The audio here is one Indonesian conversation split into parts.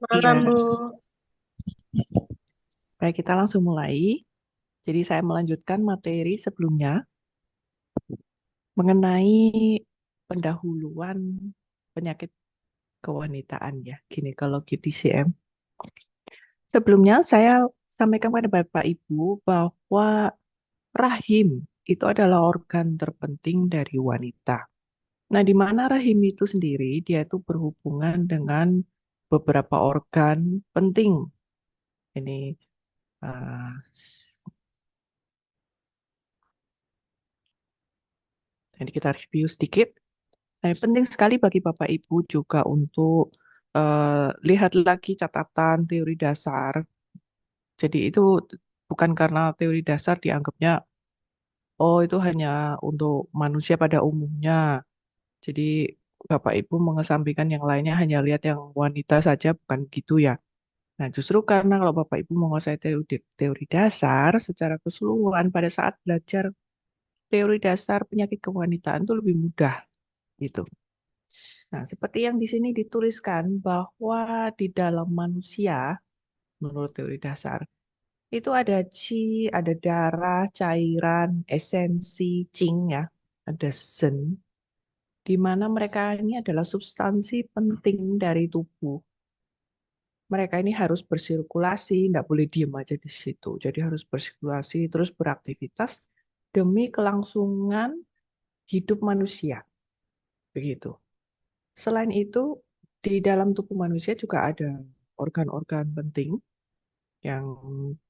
Iya, Malam, Bu. baik kita langsung mulai. Jadi saya melanjutkan materi sebelumnya mengenai pendahuluan penyakit kewanitaan ya, ginekologi TCM. Sebelumnya saya sampaikan kepada Bapak Ibu bahwa rahim itu adalah organ terpenting dari wanita. Nah, di mana rahim itu sendiri dia itu berhubungan dengan beberapa organ penting. Ini eh, jadi kita review sedikit. Nah, penting sekali bagi Bapak Ibu juga untuk lihat lagi catatan teori dasar. Jadi itu bukan karena teori dasar dianggapnya, oh itu hanya untuk manusia pada umumnya. Jadi Bapak Ibu mengesampingkan yang lainnya hanya lihat yang wanita saja, bukan gitu ya. Nah, justru karena kalau Bapak Ibu menguasai teori dasar secara keseluruhan pada saat belajar teori dasar penyakit kewanitaan itu lebih mudah gitu. Nah, seperti yang di sini dituliskan bahwa di dalam manusia, menurut teori dasar, itu ada qi, ada darah, cairan, esensi, qing ya, ada zhen, di mana mereka ini adalah substansi penting dari tubuh. Mereka ini harus bersirkulasi, nggak boleh diem aja di situ. Jadi harus bersirkulasi, terus beraktivitas demi kelangsungan hidup manusia. Begitu. Selain itu, di dalam tubuh manusia juga ada organ-organ penting yang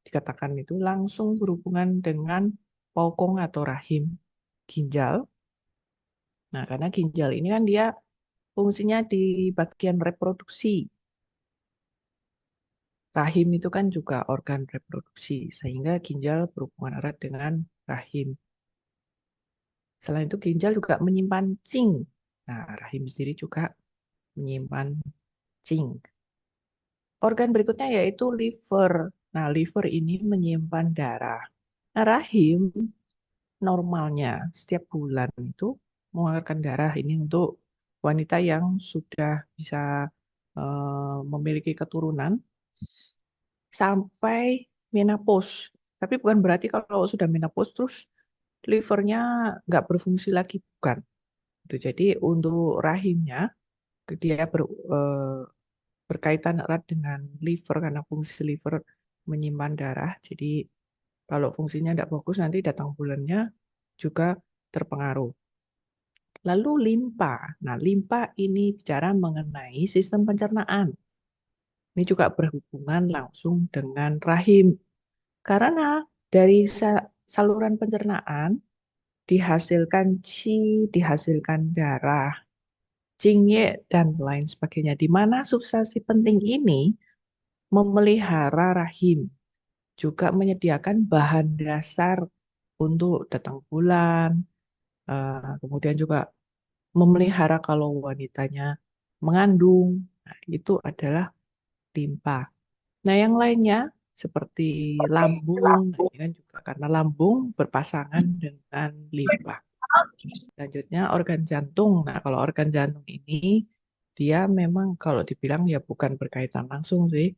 dikatakan itu langsung berhubungan dengan bokong atau rahim, ginjal. Nah, karena ginjal ini kan dia fungsinya di bagian reproduksi. Rahim itu kan juga organ reproduksi, sehingga ginjal berhubungan erat dengan rahim. Selain itu, ginjal juga menyimpan cing. Nah, rahim sendiri juga menyimpan cing. Organ berikutnya yaitu liver. Nah, liver ini menyimpan darah. Nah, rahim normalnya setiap bulan itu mengeluarkan darah ini untuk wanita yang sudah bisa memiliki keturunan sampai menopause. Tapi bukan berarti kalau sudah menopause terus livernya nggak berfungsi lagi, bukan. Itu jadi untuk rahimnya dia berkaitan erat dengan liver karena fungsi liver menyimpan darah. Jadi kalau fungsinya tidak bagus nanti datang bulannya juga terpengaruh. Lalu limpa. Nah, limpa ini bicara mengenai sistem pencernaan. Ini juga berhubungan langsung dengan rahim. Karena dari saluran pencernaan dihasilkan qi, dihasilkan darah, jingye, dan lain sebagainya. Di mana substansi penting ini memelihara rahim, juga menyediakan bahan dasar untuk datang bulan, kemudian juga memelihara kalau wanitanya mengandung. Nah, itu adalah limpa. Nah, yang lainnya seperti lambung, nah, ini kan juga karena lambung berpasangan dengan limpa. Selanjutnya organ jantung. Nah, kalau organ jantung ini dia memang kalau dibilang ya bukan berkaitan langsung sih,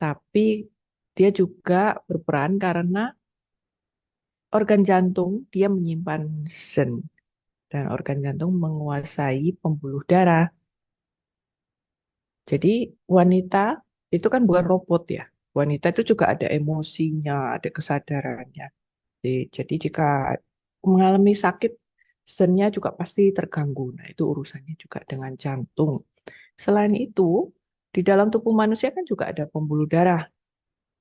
tapi dia juga berperan karena organ jantung dia menyimpan sen dan organ jantung menguasai pembuluh darah. Jadi wanita itu kan bukan robot ya. Wanita itu juga ada emosinya, ada kesadarannya. Jadi jika mengalami sakit, sennya juga pasti terganggu. Nah, itu urusannya juga dengan jantung. Selain itu, di dalam tubuh manusia kan juga ada pembuluh darah.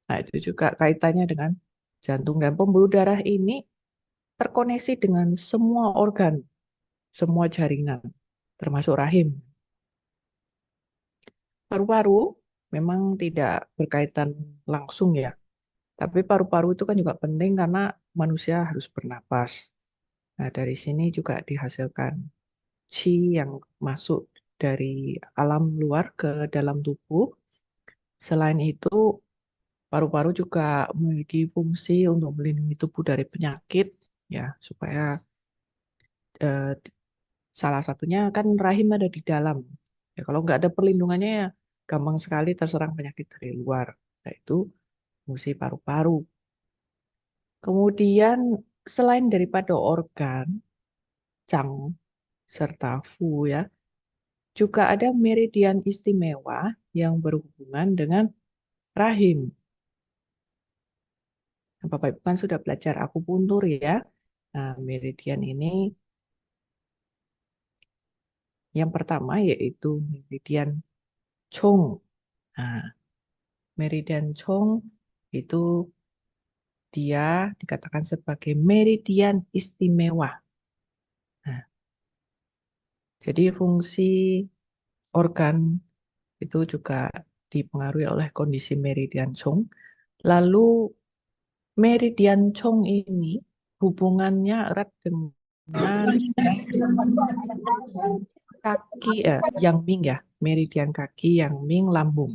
Nah, itu juga kaitannya dengan jantung. Dan pembuluh darah ini terkoneksi dengan semua organ, semua jaringan, termasuk rahim. Paru-paru memang tidak berkaitan langsung ya, tapi paru-paru itu kan juga penting karena manusia harus bernapas. Nah, dari sini juga dihasilkan qi yang masuk dari alam luar ke dalam tubuh. Selain itu, paru-paru juga memiliki fungsi untuk melindungi tubuh dari penyakit, ya, supaya eh, salah satunya kan rahim ada di dalam. Ya, kalau nggak ada perlindungannya, ya, gampang sekali terserang penyakit dari luar, yaitu fungsi paru-paru. Kemudian selain daripada organ, cang, serta fu ya, juga ada meridian istimewa yang berhubungan dengan rahim. Nah, Bapak Ibu kan sudah belajar akupuntur ya. Nah, meridian ini yang pertama yaitu meridian Chong. Nah, meridian Chong itu dia dikatakan sebagai meridian istimewa. Nah, jadi fungsi organ itu juga dipengaruhi oleh kondisi meridian Chong. Lalu meridian Chong ini hubungannya erat dengan kaki yang Ming ya, meridian kaki yang Ming lambung.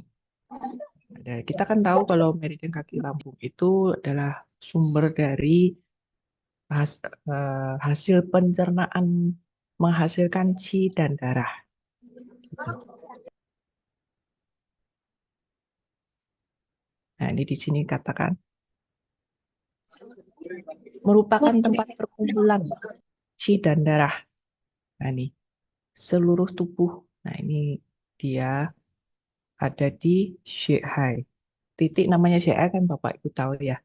Nah, kita kan tahu kalau meridian kaki lambung itu adalah sumber dari hasil pencernaan menghasilkan qi dan darah. Gitu. Nah, ini di sini katakan merupakan tempat perkumpulan qi dan darah. Nah, ini seluruh tubuh. Nah, ini dia ada di Shanghai. Titik namanya Shanghai kan Bapak Ibu tahu ya.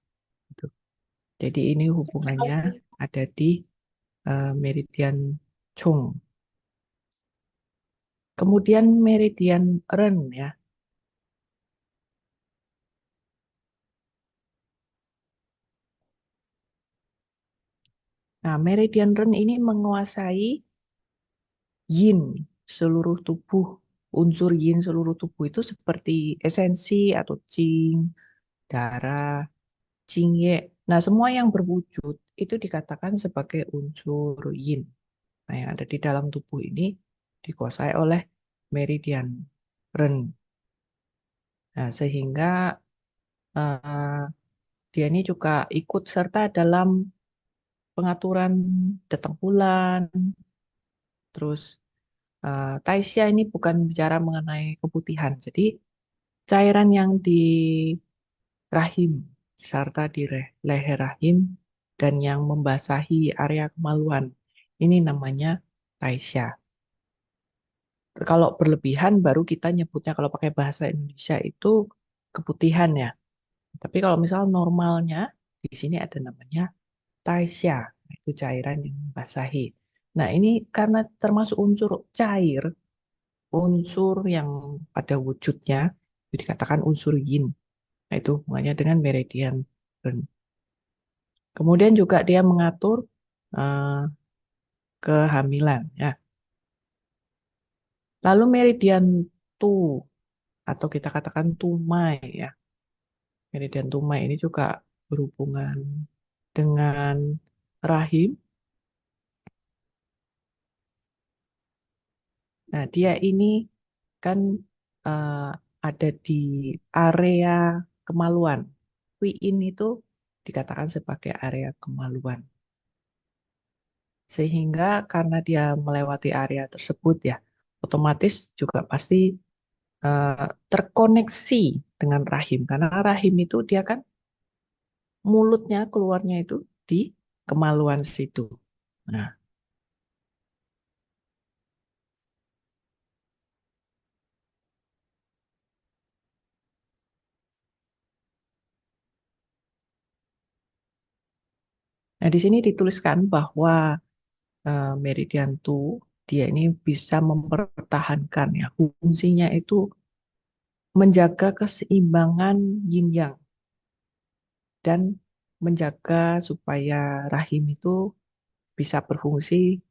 Gitu. Jadi ini hubungannya ada di meridian Chong. Kemudian meridian Ren ya. Nah, meridian Ren ini menguasai yin seluruh tubuh. Unsur yin seluruh tubuh itu seperti esensi atau qing, darah, jingye. Nah, semua yang berwujud itu dikatakan sebagai unsur yin. Nah, yang ada di dalam tubuh ini dikuasai oleh meridian Ren. Nah, sehingga eh, dia ini juga ikut serta dalam pengaturan datang bulan. Terus Taisya ini bukan bicara mengenai keputihan. Jadi cairan yang di rahim serta di leher rahim dan yang membasahi area kemaluan. Ini namanya Taisya. Kalau berlebihan baru kita nyebutnya kalau pakai bahasa Indonesia itu keputihan ya. Tapi kalau misal normalnya di sini ada namanya Taisya. Nah, itu cairan yang membasahi. Nah, ini karena termasuk unsur cair, unsur yang pada wujudnya itu dikatakan unsur yin. Nah, itu hubungannya dengan meridian Ren. Kemudian juga dia mengatur eh, kehamilan ya. Lalu meridian tu atau kita katakan tumai ya. Meridian tumai ini juga berhubungan dengan rahim. Nah, dia ini kan eh, ada di area kemaluan. Wiin itu dikatakan sebagai area kemaluan. Sehingga karena dia melewati area tersebut ya, otomatis juga pasti terkoneksi dengan rahim. Karena rahim itu dia kan mulutnya keluarnya itu di kemaluan situ. Nah, nah di sini dituliskan bahwa meridian tuh dia ini bisa mempertahankan ya fungsinya itu menjaga keseimbangan yin yang dan menjaga supaya rahim itu bisa berfungsi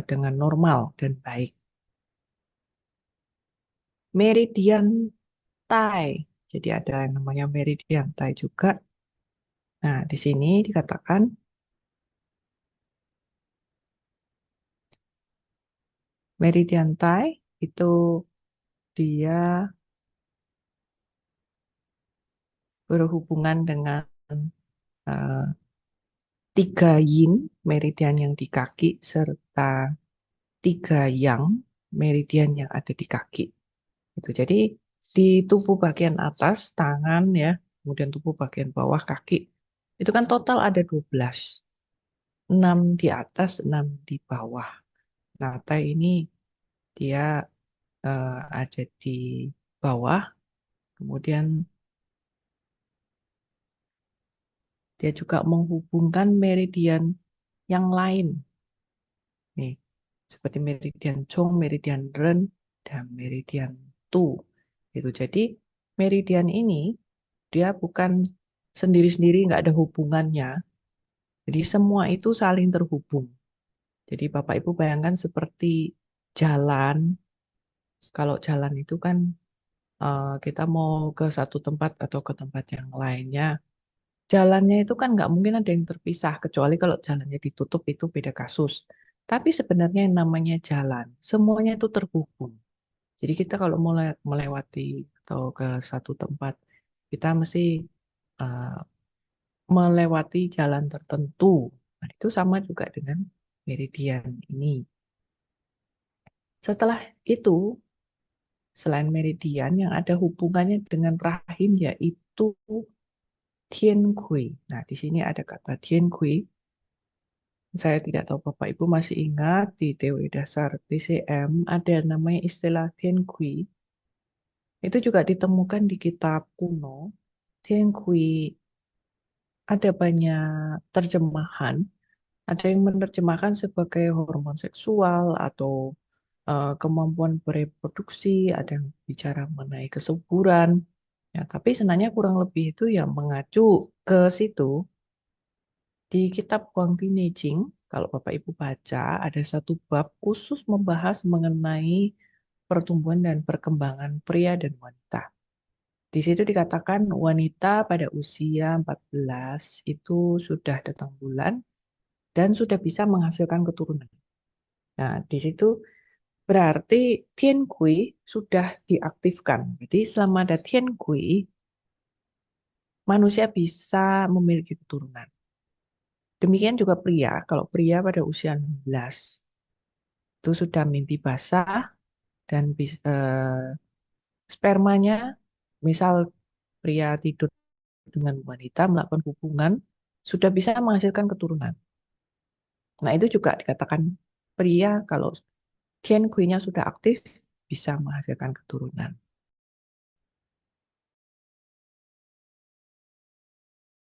dengan normal dan baik. Meridian Tai. Jadi ada yang namanya meridian Tai juga. Nah, di sini dikatakan meridian Tai itu dia berhubungan dengan eh, tiga yin, meridian yang di kaki, serta tiga yang, meridian yang ada di kaki. Itu. Jadi di tubuh bagian atas, tangan ya, kemudian tubuh bagian bawah kaki. Itu kan total ada 12. 6 di atas, 6 di bawah. Nah, tai ini dia ada di bawah, kemudian dia juga menghubungkan meridian yang lain. Nih, seperti meridian Chong, meridian Ren, dan meridian Tu. Itu jadi meridian ini dia bukan sendiri-sendiri, nggak ada hubungannya. Jadi semua itu saling terhubung. Jadi Bapak Ibu bayangkan seperti jalan. Kalau jalan itu kan kita mau ke satu tempat atau ke tempat yang lainnya. Jalannya itu kan nggak mungkin ada yang terpisah, kecuali kalau jalannya ditutup itu beda kasus. Tapi sebenarnya yang namanya jalan, semuanya itu terhubung. Jadi kita kalau mulai melewati atau ke satu tempat, kita mesti uh, melewati jalan tertentu. Nah, itu sama juga dengan meridian ini. Setelah itu, selain meridian yang ada hubungannya dengan rahim yaitu Tian Kui. Nah, di sini ada kata Tian Kui. Saya tidak tahu Bapak Ibu masih ingat di teori dasar TCM ada namanya istilah Tian Kui. Itu juga ditemukan di kitab kuno. Tian Kui ada banyak terjemahan. Ada yang menerjemahkan sebagai hormon seksual atau kemampuan bereproduksi, ada yang bicara mengenai kesuburan. Ya, tapi sebenarnya kurang lebih itu yang mengacu ke situ. Di kitab Huang Pinijing, kalau Bapak Ibu baca, ada satu bab khusus membahas mengenai pertumbuhan dan perkembangan pria dan wanita. Di situ dikatakan wanita pada usia 14 itu sudah datang bulan dan sudah bisa menghasilkan keturunan. Nah, di situ berarti Tian Kui sudah diaktifkan. Jadi selama ada Tian Kui, manusia bisa memiliki keturunan. Demikian juga pria, kalau pria pada usia 16 itu sudah mimpi basah dan spermanya, misal pria tidur dengan wanita melakukan hubungan, sudah bisa menghasilkan keturunan. Nah, itu juga dikatakan pria kalau gen kuinya sudah aktif bisa menghasilkan keturunan.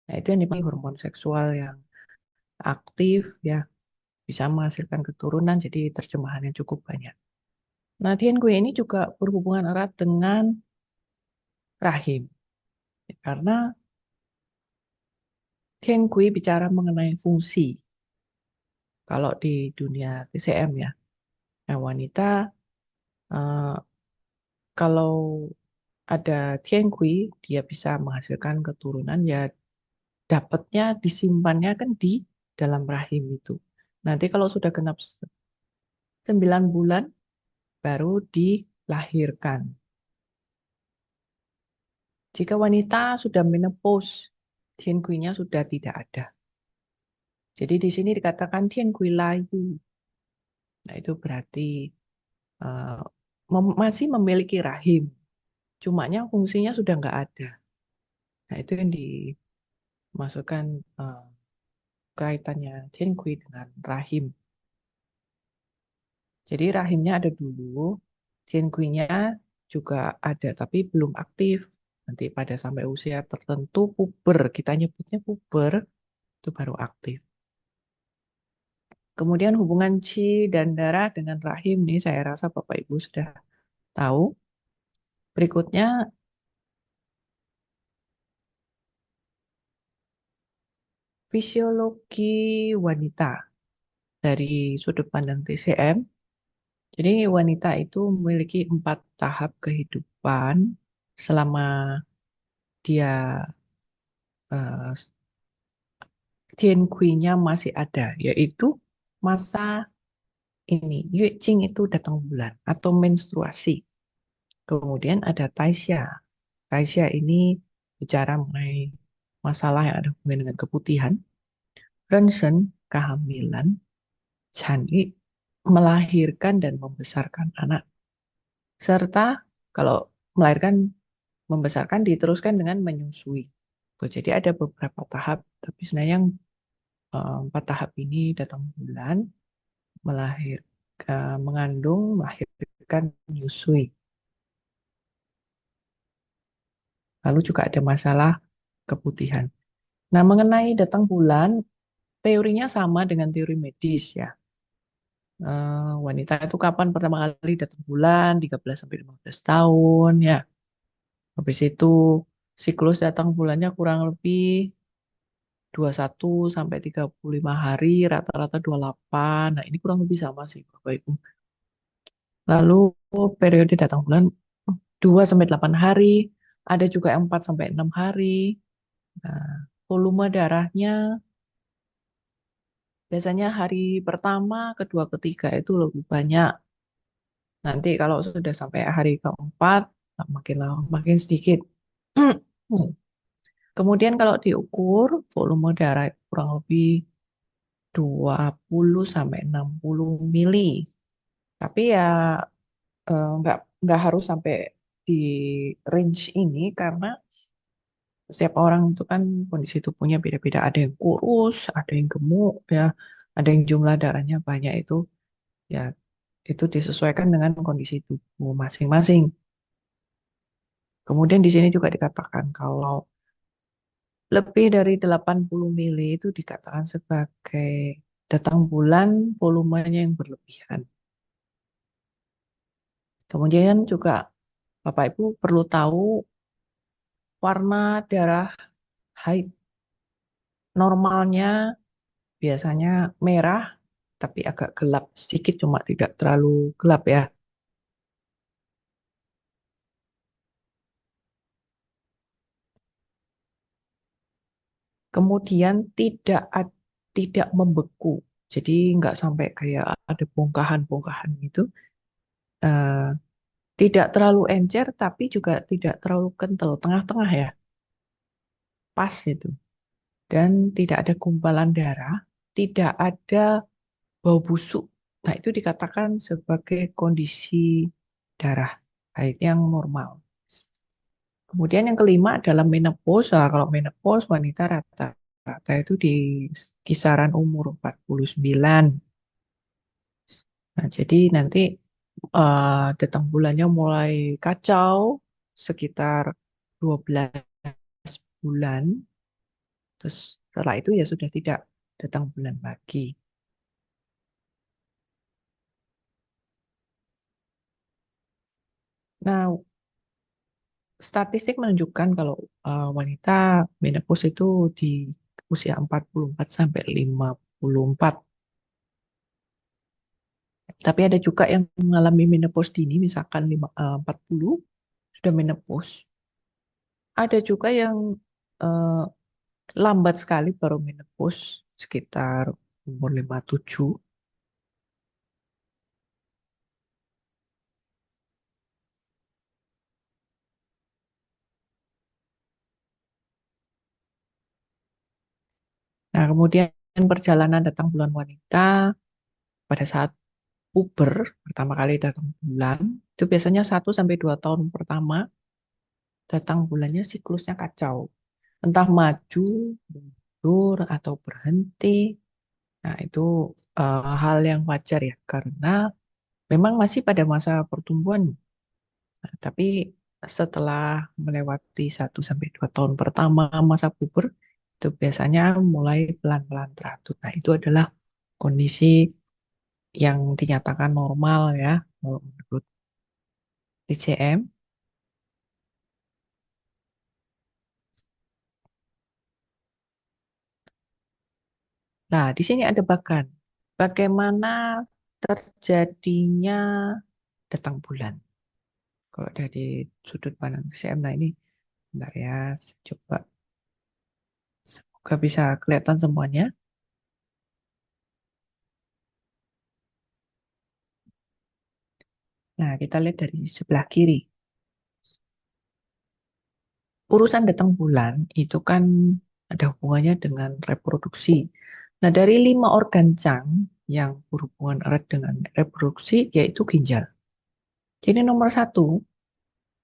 Nah, itu yang dipanggil hormon seksual yang aktif ya, bisa menghasilkan keturunan, jadi terjemahannya cukup banyak. Nah, Tian Kui ini juga berhubungan erat dengan rahim, ya, karena Tian Kui bicara mengenai fungsi. Kalau di dunia TCM ya, nah wanita eh, kalau ada Tian Kui, dia bisa menghasilkan keturunan ya dapatnya disimpannya kan di dalam rahim itu. Nanti kalau sudah genap 9 bulan baru dilahirkan. Jika wanita sudah menopause, Tian Kui-nya sudah tidak ada. Jadi di sini dikatakan Tian Kui layu. Nah itu berarti eh, masih memiliki rahim. Cumanya fungsinya sudah nggak ada. Nah itu yang dimasukkan kaitannya Tian Kui dengan rahim. Jadi rahimnya ada dulu, Tianquinnya juga ada, tapi belum aktif. Nanti pada sampai usia tertentu puber, kita nyebutnya puber, itu baru aktif. Kemudian hubungan Qi dan darah dengan rahim nih saya rasa Bapak Ibu sudah tahu. Berikutnya fisiologi wanita dari sudut pandang TCM. Jadi wanita itu memiliki 4 tahap kehidupan selama dia eh, Gen Kui-nya masih ada, yaitu masa ini, Yue Jing itu datang bulan atau menstruasi. Kemudian ada Taisha. Taisha ini bicara mengenai masalah yang ada hubungan dengan keputihan. Ronsen, kehamilan. Chanyi, melahirkan dan membesarkan anak. Serta kalau melahirkan, membesarkan diteruskan dengan menyusui. Tuh, jadi ada beberapa tahap, tapi sebenarnya yang 4 tahap ini datang bulan, mengandung, melahirkan, menyusui. Lalu juga ada masalah keputihan. Nah, mengenai datang bulan, teorinya sama dengan teori medis ya. Wanita itu kapan pertama kali datang bulan? 13 sampai 15 tahun ya. Habis itu siklus datang bulannya kurang lebih 21 sampai 35 hari, rata-rata 28. Nah, ini kurang lebih sama sih Bapak Ibu. Lalu periode datang bulan 2 sampai 8 hari, ada juga yang 4 sampai 6 hari. Nah, volume darahnya biasanya hari pertama, kedua, ketiga itu lebih banyak. Nanti kalau sudah sampai hari keempat, nah, makin lama makin sedikit. Kemudian kalau diukur volume darah kurang lebih 20 sampai 60 mili. Tapi ya nggak harus sampai di range ini karena setiap orang itu kan kondisi tubuhnya beda-beda. Ada yang kurus, ada yang gemuk, ya, ada yang jumlah darahnya banyak itu, ya itu disesuaikan dengan kondisi tubuh masing-masing. Kemudian di sini juga dikatakan kalau lebih dari 80 mili itu dikatakan sebagai datang bulan volumenya yang berlebihan. Kemudian juga Bapak Ibu perlu tahu warna darah haid normalnya biasanya merah tapi agak gelap sedikit, cuma tidak terlalu gelap ya. Kemudian tidak membeku. Jadi nggak sampai kayak ada bongkahan-bongkahan gitu. Eh, Tidak terlalu encer tapi juga tidak terlalu kental, tengah-tengah ya, pas itu. Dan tidak ada gumpalan darah, tidak ada bau busuk. Nah, itu dikatakan sebagai kondisi darah haid yang normal. Kemudian yang kelima adalah menopause. Nah, kalau menopause wanita rata-rata itu di kisaran umur 49. Nah, jadi nanti datang bulannya mulai kacau sekitar 12 bulan. Terus setelah itu ya sudah tidak datang bulan lagi. Nah, statistik menunjukkan kalau wanita menopause itu di usia 44 sampai 54. Tapi ada juga yang mengalami menopause dini, misalkan 40 sudah menopause. Ada juga yang eh, lambat sekali baru menopause sekitar umur 57. Nah, kemudian perjalanan datang bulan wanita pada saat puber, pertama kali datang bulan, itu biasanya 1 sampai 2 tahun pertama datang bulannya siklusnya kacau. Entah maju, mundur, atau berhenti. Nah, itu hal yang wajar ya, karena memang masih pada masa pertumbuhan. Nah, tapi setelah melewati 1 sampai 2 tahun pertama masa puber, itu biasanya mulai pelan-pelan teratur. Nah, itu adalah kondisi yang dinyatakan normal ya, kalau menurut DCM. Nah, di sini ada bahkan bagaimana terjadinya datang bulan. Kalau dari sudut pandang DCM, nah ini, bentar ya, saya coba semoga bisa kelihatan semuanya. Nah, kita lihat dari sebelah kiri. Urusan datang bulan itu kan ada hubungannya dengan reproduksi. Nah, dari 5 organ yang berhubungan erat dengan reproduksi, yaitu ginjal. Jadi nomor satu,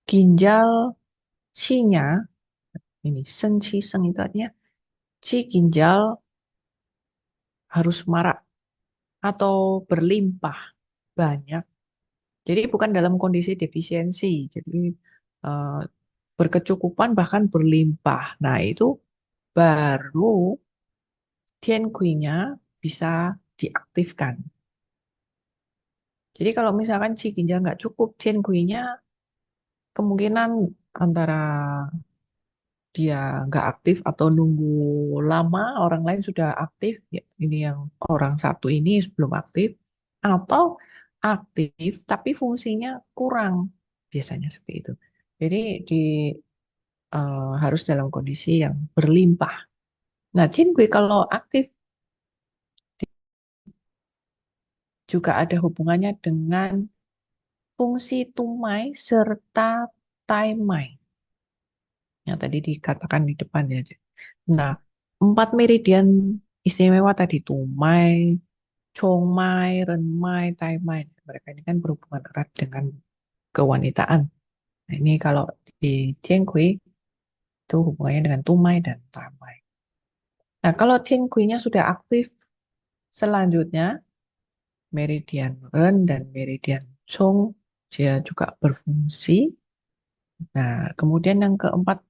ginjal C-nya, ini sen, ci, seng itu artinya ci ginjal harus marak atau berlimpah banyak. Jadi bukan dalam kondisi defisiensi, jadi eh, berkecukupan bahkan berlimpah. Nah itu baru Tianqi-nya bisa diaktifkan. Jadi kalau misalkan ci ginjal nggak cukup, Tianqi-nya kemungkinan antara dia nggak aktif atau nunggu lama orang lain sudah aktif, ya, ini yang orang satu ini belum aktif, atau aktif tapi fungsinya kurang, biasanya seperti itu. Jadi di harus dalam kondisi yang berlimpah. Nah, Qinghui kalau aktif juga ada hubungannya dengan fungsi tumai serta taimai yang tadi dikatakan di depan ya. Nah, empat meridian istimewa tadi tumai, chongmai, renmai, taimai. Mereka ini kan berhubungan erat dengan kewanitaan. Nah, ini kalau di Qinghui itu hubungannya dengan tumai dan taimai. Nah, kalau Qinghui-nya sudah aktif, selanjutnya meridian Ren dan meridian Chong dia juga berfungsi. Nah, kemudian yang keempat,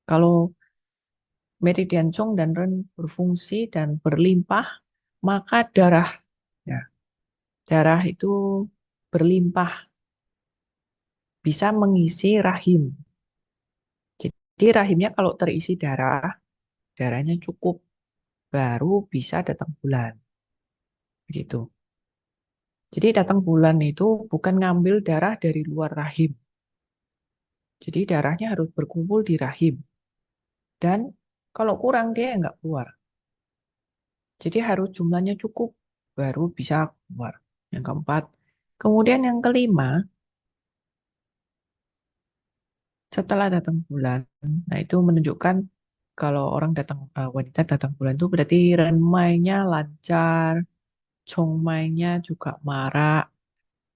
kalau meridian Chong dan Ren berfungsi dan berlimpah, maka darah, ya, darah itu berlimpah, bisa mengisi rahim. Jadi rahimnya kalau terisi darah, darahnya cukup, baru bisa datang bulan. Begitu. Jadi datang bulan itu bukan ngambil darah dari luar rahim. Jadi darahnya harus berkumpul di rahim. Dan kalau kurang dia nggak keluar. Jadi harus jumlahnya cukup baru bisa keluar. Yang keempat. Kemudian yang kelima, setelah datang bulan, nah itu menunjukkan kalau orang datang wanita datang bulan itu berarti renmainya lancar, chongmainya juga marak,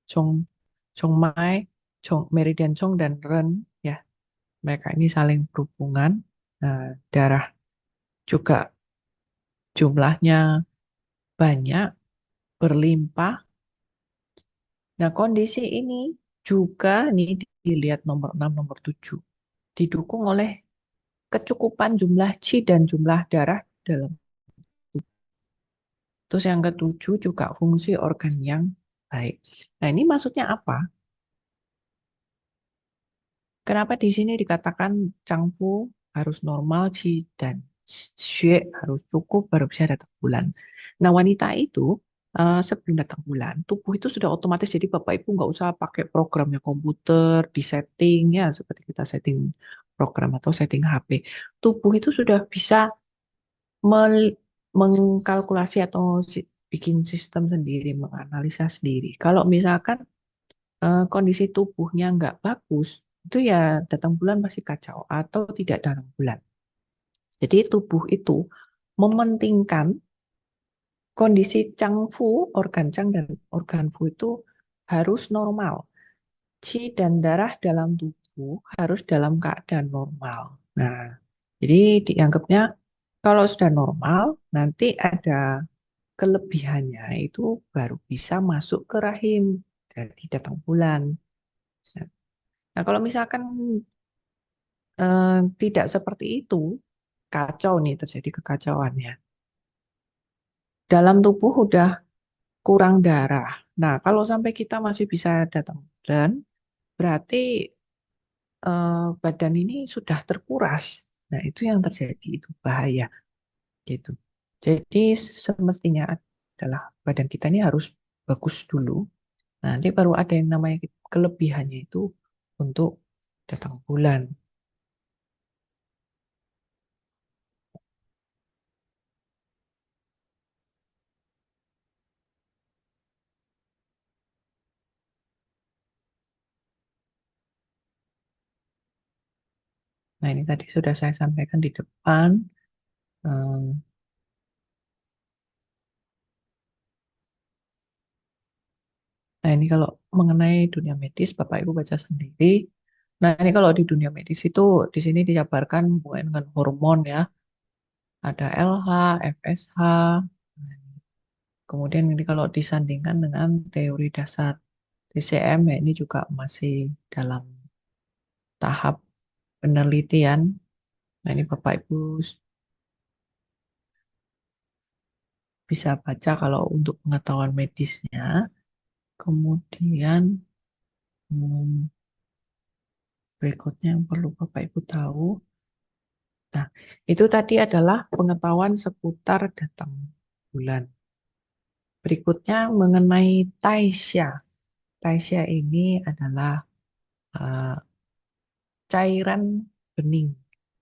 chong chongmai, meridian chong dan ren, ya mereka ini saling berhubungan. Nah, darah juga jumlahnya banyak, berlimpah. Nah, kondisi ini juga nih dilihat nomor 6, nomor 7. Didukung oleh kecukupan jumlah Qi dan jumlah darah dalam. Terus yang ketujuh juga fungsi organ yang baik. Nah, ini maksudnya apa? Kenapa di sini dikatakan Changfu harus normal, Qi dan Xue harus cukup baru bisa datang bulan. Nah, wanita itu sebelum datang bulan, tubuh itu sudah otomatis. Jadi Bapak Ibu nggak usah pakai programnya komputer, di setting ya, seperti kita setting program atau setting HP. Tubuh itu sudah bisa mel- mengkalkulasi atau bikin sistem sendiri, menganalisa sendiri. Kalau misalkan kondisi tubuhnya nggak bagus, itu ya datang bulan pasti kacau atau tidak datang bulan. Jadi tubuh itu mementingkan kondisi Changfu, organ Chang dan organ Fu itu harus normal. Qi dan darah dalam tubuh harus dalam keadaan normal. Nah, jadi dianggapnya kalau sudah normal, nanti ada kelebihannya itu baru bisa masuk ke rahim, jadi datang bulan. Nah, kalau misalkan eh, tidak seperti itu, kacau nih, terjadi kekacauan ya. Dalam tubuh udah kurang darah. Nah, kalau sampai kita masih bisa datang bulan, berarti badan ini sudah terkuras. Nah, itu yang terjadi, itu bahaya gitu. Jadi semestinya adalah badan kita ini harus bagus dulu. Nanti baru ada yang namanya kelebihannya itu untuk datang bulan. Nah, ini tadi sudah saya sampaikan di depan. Eh, Nah, ini kalau mengenai dunia medis, Bapak Ibu baca sendiri. Nah, ini kalau di dunia medis itu di sini dijabarkan hubungan dengan hormon ya. Ada LH, FSH. Kemudian ini kalau disandingkan dengan teori dasar TCM ya ini juga masih dalam tahap penelitian. Nah, ini Bapak Ibu bisa baca kalau untuk pengetahuan medisnya. Kemudian hmm, berikutnya yang perlu Bapak Ibu tahu. Nah, itu tadi adalah pengetahuan seputar datang bulan. Berikutnya mengenai Taisya. Taisya ini adalah eh, cairan bening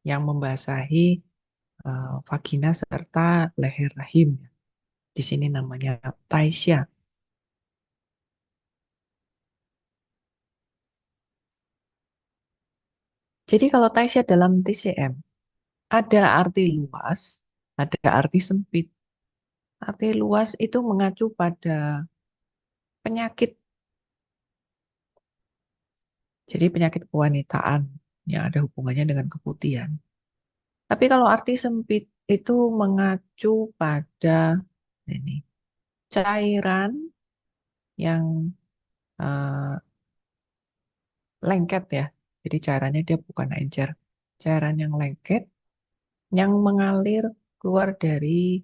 yang membasahi vagina serta leher rahim. Di sini namanya Taisya. Jadi kalau Taisya dalam TCM ada arti luas, ada arti sempit. Arti luas itu mengacu pada penyakit, jadi penyakit kewanitaan yang ada hubungannya dengan keputihan. Tapi kalau arti sempit itu mengacu pada ini cairan yang eh, lengket ya. Jadi cairannya dia bukan encer, cairan yang lengket yang mengalir keluar dari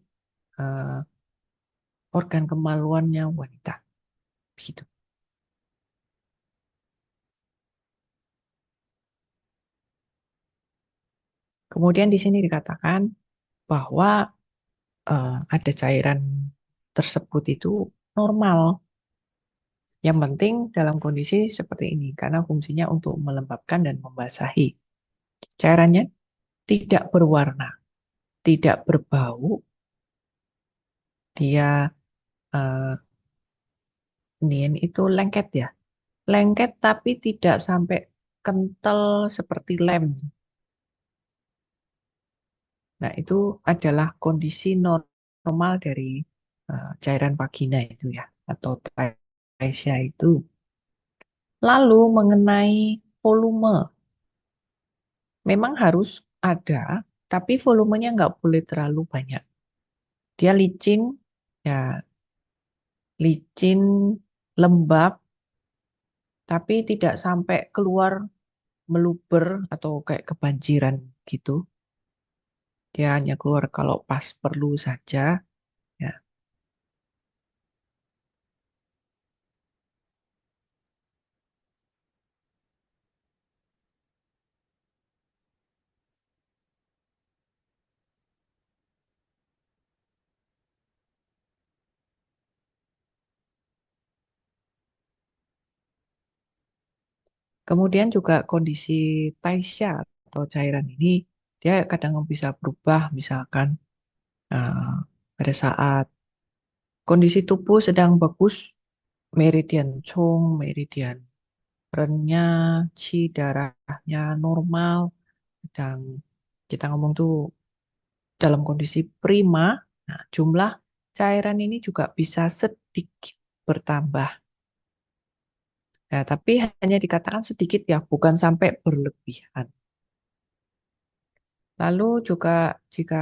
eh, organ kemaluannya wanita. Begitu. Kemudian di sini dikatakan bahwa ada cairan tersebut itu normal. Yang penting dalam kondisi seperti ini, karena fungsinya untuk melembabkan dan membasahi. Cairannya tidak berwarna, tidak berbau, dia eh, nien itu lengket ya. Lengket tapi tidak sampai kental seperti lem. Nah, itu adalah kondisi normal dari cairan vagina itu ya, atau Taisya itu. Lalu mengenai volume, memang harus ada, tapi volumenya nggak boleh terlalu banyak. Dia licin, ya licin, lembab, tapi tidak sampai keluar meluber atau kayak kebanjiran gitu. Dia hanya keluar kalau pas perlu saja. Ya. Kemudian juga kondisi Taisya atau cairan ini dia kadang bisa berubah, misalkan eh, pada saat kondisi tubuh sedang bagus, meridian Chong, meridian renyah, chi darahnya normal, sedang kita ngomong tuh dalam kondisi prima, nah, jumlah cairan ini juga bisa sedikit bertambah. Ya, tapi hanya dikatakan sedikit ya, bukan sampai berlebihan. Lalu juga jika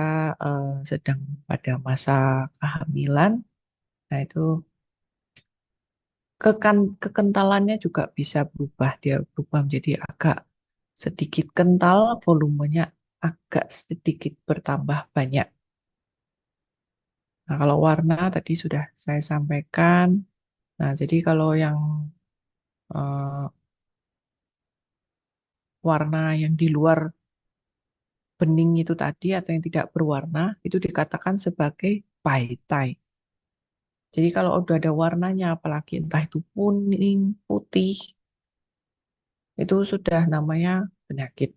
sedang pada masa kehamilan, nah itu kekentalannya juga bisa berubah. Dia berubah menjadi agak sedikit kental, volumenya agak sedikit bertambah banyak. Nah, kalau warna tadi sudah saya sampaikan. Nah, jadi kalau yang eh, warna yang di luar bening itu tadi atau yang tidak berwarna itu dikatakan sebagai paitai. Jadi kalau udah ada warnanya, apalagi entah itu kuning, putih, itu sudah namanya penyakit.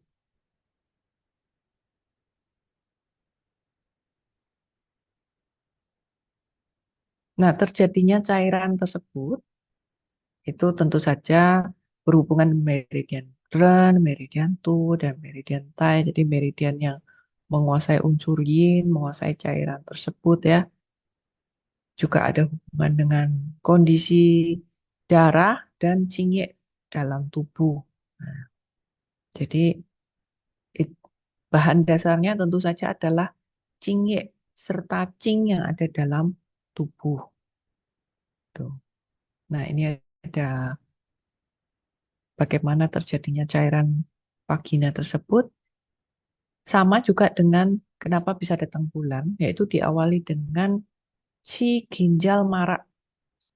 Nah, terjadinya cairan tersebut itu tentu saja berhubungan meridian Ren, meridian Tu, dan meridian Tai. Jadi meridian yang menguasai unsur yin, menguasai cairan tersebut ya. Juga ada hubungan dengan kondisi darah dan cingik dalam tubuh. Nah, jadi it- bahan dasarnya tentu saja adalah cingik serta cing yang ada dalam tubuh. Tuh. Nah, ini ada bagaimana terjadinya cairan vagina tersebut. Sama juga dengan kenapa bisa datang bulan, yaitu diawali dengan si ginjal marak.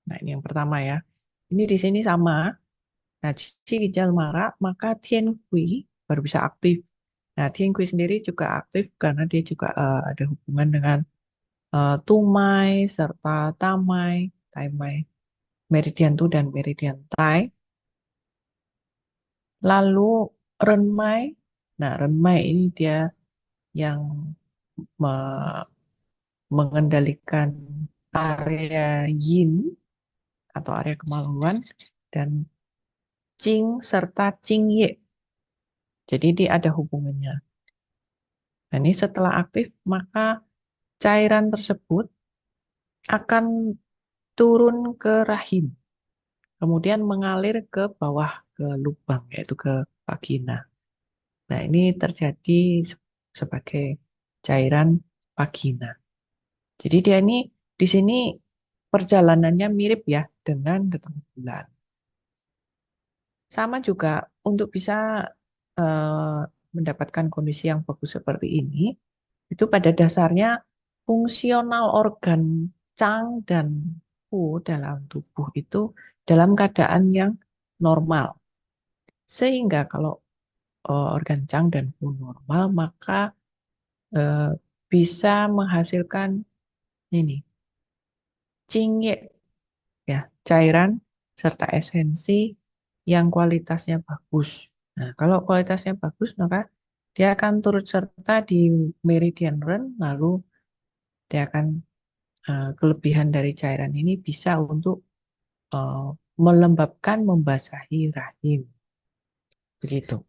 Nah, ini yang pertama ya. Ini di sini sama. Nah, si ginjal marak, maka Tien Kui baru bisa aktif. Nah, Tien Kui sendiri juga aktif karena dia juga ada hubungan dengan Tumai serta Tamai, Taimai, Meridian Tu dan Meridian Tai. Lalu Renmai. Nah, Renmai ini dia yang me- mengendalikan area yin atau area kemaluan dan Qing serta Qingye. Jadi dia ada hubungannya. Nah, ini setelah aktif maka cairan tersebut akan turun ke rahim, kemudian mengalir ke bawah ke lubang yaitu ke vagina. Nah, ini terjadi sebagai cairan vagina. Jadi dia ini di sini perjalanannya mirip ya dengan detang bulan. Sama juga untuk bisa mendapatkan kondisi yang bagus seperti ini, itu pada dasarnya fungsional organ cang dan fu dalam tubuh itu dalam keadaan yang normal. Sehingga kalau organ cang dan fu normal, maka eh, bisa menghasilkan ini, cingye, ya, cairan serta esensi yang kualitasnya bagus. Nah, kalau kualitasnya bagus, maka dia akan turut serta di meridian Ren, lalu dia akan kelebihan dari cairan ini bisa untuk eh, melembabkan, membasahi rahim. Begitu.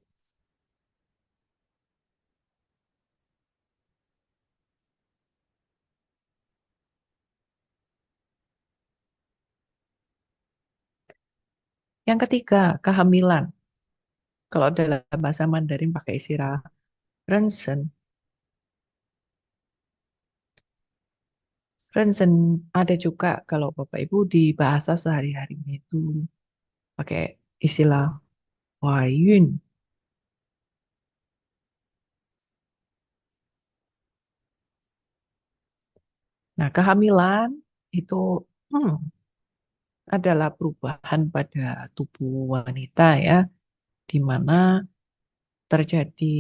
Yang ketiga, kehamilan. Kalau dalam bahasa Mandarin pakai istilah Rensen. Rensen ada juga kalau Bapak Ibu di bahasa sehari-harinya itu pakai istilah Huayun. Nah, kehamilan itu hmm, adalah perubahan pada tubuh wanita ya, di mana terjadi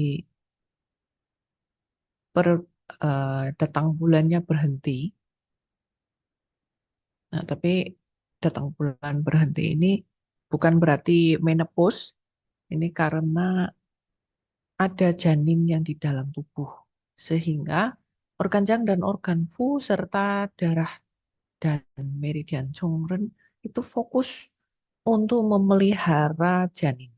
per, datang bulannya berhenti. Nah, tapi datang bulan berhenti ini bukan berarti menopause, ini karena ada janin yang di dalam tubuh. Sehingga organ jang dan organ fu serta darah dan meridian Chongren itu fokus untuk memelihara janin.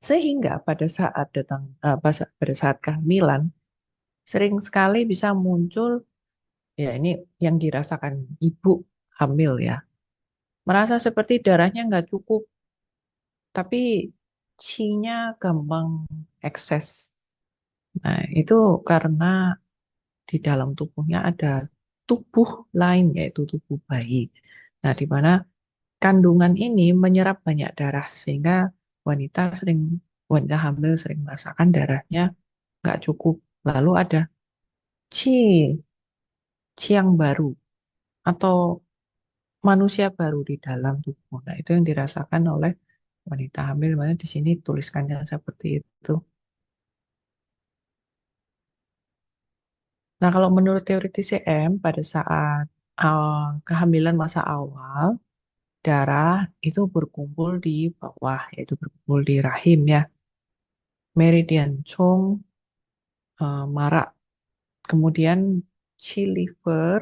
Sehingga pada saat pada saat kehamilan sering sekali bisa muncul ya ini yang dirasakan ibu hamil ya. Merasa seperti darahnya nggak cukup, tapi Qi-nya gampang ekses. Nah, itu karena di dalam tubuhnya ada tubuh lain yaitu tubuh bayi. Nah, di mana kandungan ini menyerap banyak darah sehingga wanita sering wanita hamil sering merasakan darahnya nggak cukup. Lalu ada Qi, Qi yang baru atau manusia baru di dalam tubuh. Nah, itu yang dirasakan oleh wanita hamil. Mana di sini tuliskannya seperti itu. Nah, kalau menurut teori TCM, pada saat kehamilan masa awal, darah itu berkumpul di bawah, yaitu berkumpul di rahim ya. Meridian Chong marak. Kemudian chi liver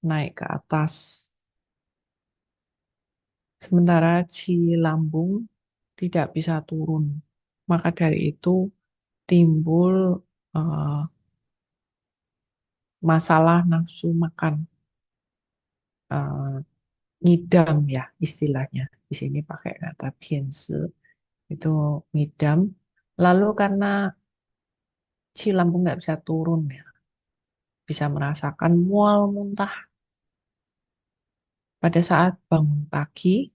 naik ke atas. Sementara chi lambung tidak bisa turun. Maka dari itu timbul eh, masalah nafsu makan, eh, ngidam ya istilahnya. Di sini pakai kata biense, itu ngidam. Lalu karena si lambung nggak bisa turun ya, bisa merasakan mual muntah pada saat bangun pagi,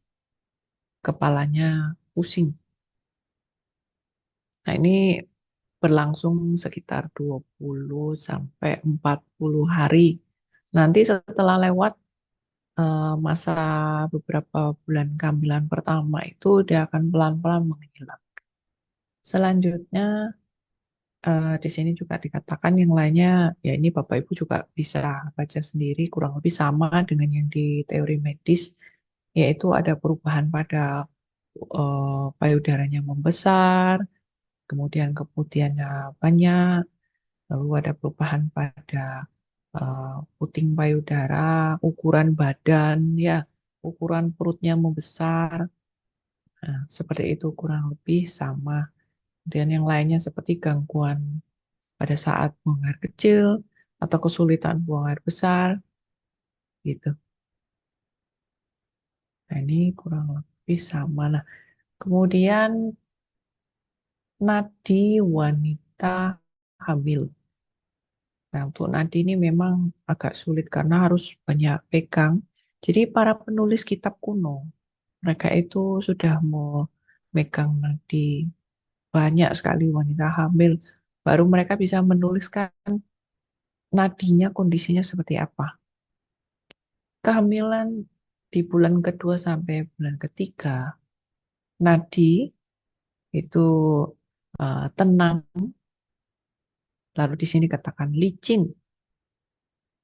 kepalanya pusing. Nah, ini berlangsung sekitar 20 sampai 40 hari. Nanti setelah lewat masa beberapa bulan kehamilan pertama itu dia akan pelan-pelan menghilang. Selanjutnya di sini juga dikatakan yang lainnya, ya ini Bapak Ibu juga bisa baca sendiri kurang lebih sama dengan yang di teori medis, yaitu ada perubahan pada payudaranya membesar, kemudian keputihannya banyak, lalu ada perubahan pada eh, puting payudara, ukuran badan, ya, ukuran perutnya membesar. Nah, seperti itu kurang lebih sama. Dan yang lainnya seperti gangguan pada saat buang air kecil atau kesulitan buang air besar, gitu. Nah, ini kurang lebih sama. Nah, kemudian nadi wanita hamil. Nah, untuk nadi ini memang agak sulit karena harus banyak pegang. Jadi para penulis kitab kuno, mereka itu sudah mau megang nadi banyak sekali wanita hamil. Baru mereka bisa menuliskan nadinya kondisinya seperti apa. Kehamilan di bulan kedua sampai bulan ketiga, nadi itu tenang, lalu di sini katakan licin.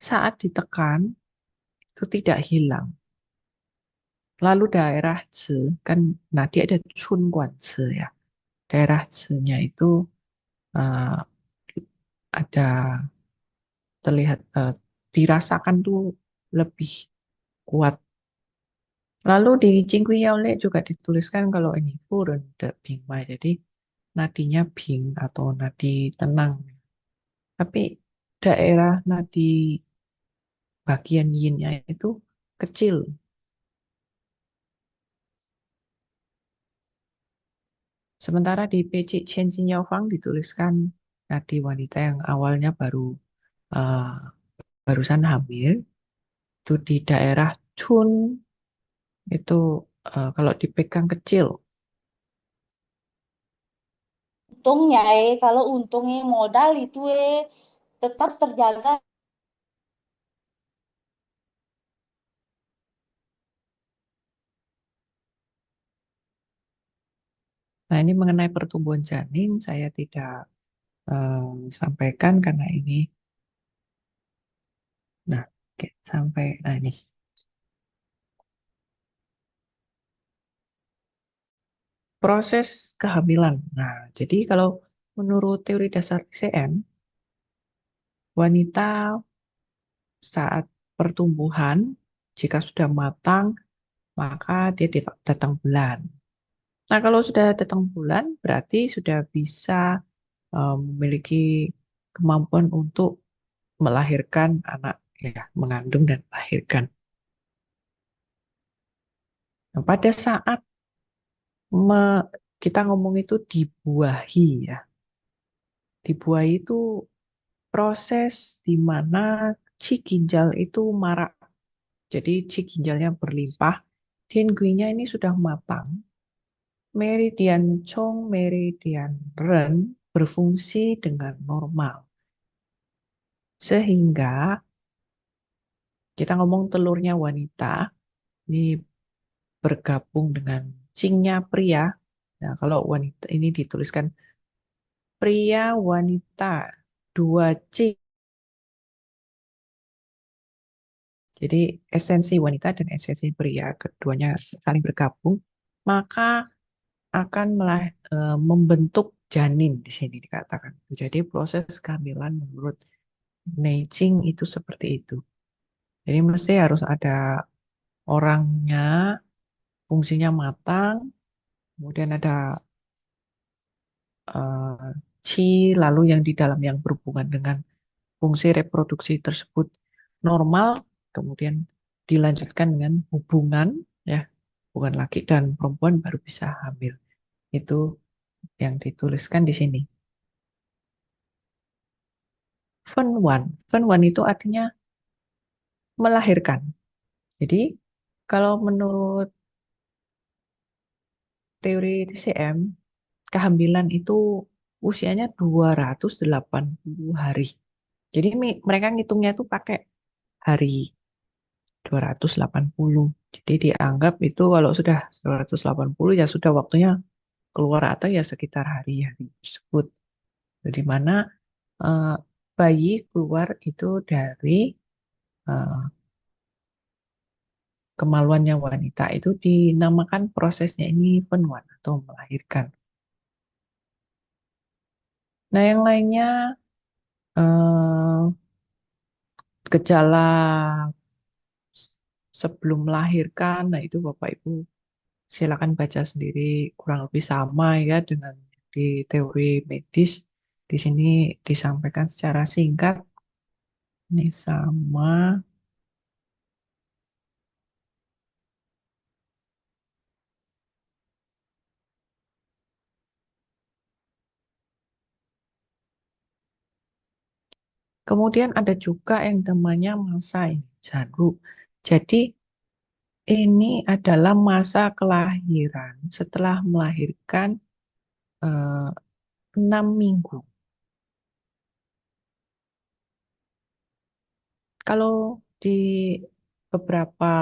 Saat ditekan itu tidak hilang. Lalu daerah ce, kan nadi ada cun guan ce ya. Daerah ce-nya itu eh, ada terlihat dirasakan tuh lebih kuat. Lalu di Jingqi Yaole juga dituliskan kalau ini purun de bingmai. Jadi nadinya bing atau nadi tenang. Tapi daerah nadi bagian yin-nya itu kecil. Sementara di Peci Chen Jin Yao Fang dituliskan nadi wanita yang awalnya eh, barusan hamil itu di daerah Chun itu kalau dipegang kecil. Untungnya kalau untungnya modal itu tetap terjaga. Nah, ini mengenai pertumbuhan janin saya tidak eh, sampaikan karena ini, nah, oke, sampai, nah ini proses kehamilan. Nah, jadi kalau menurut teori dasar TCM, wanita saat pertumbuhan jika sudah matang maka dia datang bulan. Nah, kalau sudah datang bulan berarti sudah bisa memiliki kemampuan untuk melahirkan anak, ya, mengandung dan melahirkan. Nah, pada saat me- kita ngomong itu dibuahi ya. Dibuahi itu proses di mana ci ginjal itu marak. Jadi ci ginjalnya berlimpah. Dengue-nya ini sudah matang. Meridian Chong, meridian Ren berfungsi dengan normal. Sehingga kita ngomong telurnya wanita, ini bergabung dengan cingnya pria. Nah, kalau wanita ini dituliskan pria wanita dua cing. Jadi esensi wanita dan esensi pria keduanya saling bergabung, maka akan membentuk janin di sini dikatakan. Jadi proses kehamilan menurut Neijing itu seperti itu. Jadi mesti harus ada orangnya, fungsinya matang, kemudian ada eh, qi, lalu yang di dalam yang berhubungan dengan fungsi reproduksi tersebut normal, kemudian dilanjutkan dengan hubungan, ya, hubungan laki dan perempuan baru bisa hamil. Itu yang dituliskan di sini. Fun one itu artinya melahirkan. Jadi kalau menurut teori TCM, kehamilan itu usianya 280 hari. Jadi mereka ngitungnya itu pakai hari 280. Jadi dianggap itu kalau sudah 280 ya sudah waktunya keluar atau ya sekitar hari-hari tersebut. Di mana eh, bayi keluar itu dari eh, kemaluannya wanita itu dinamakan prosesnya ini penuaan atau melahirkan. Nah, yang lainnya eh, gejala sebelum melahirkan, nah itu Bapak Ibu silakan baca sendiri kurang lebih sama ya dengan di teori medis. Di sini disampaikan secara singkat, ini sama. Kemudian ada juga yang namanya masa ini jaru. Jadi ini adalah masa kelahiran setelah melahirkan eh, 6 minggu. Kalau di beberapa,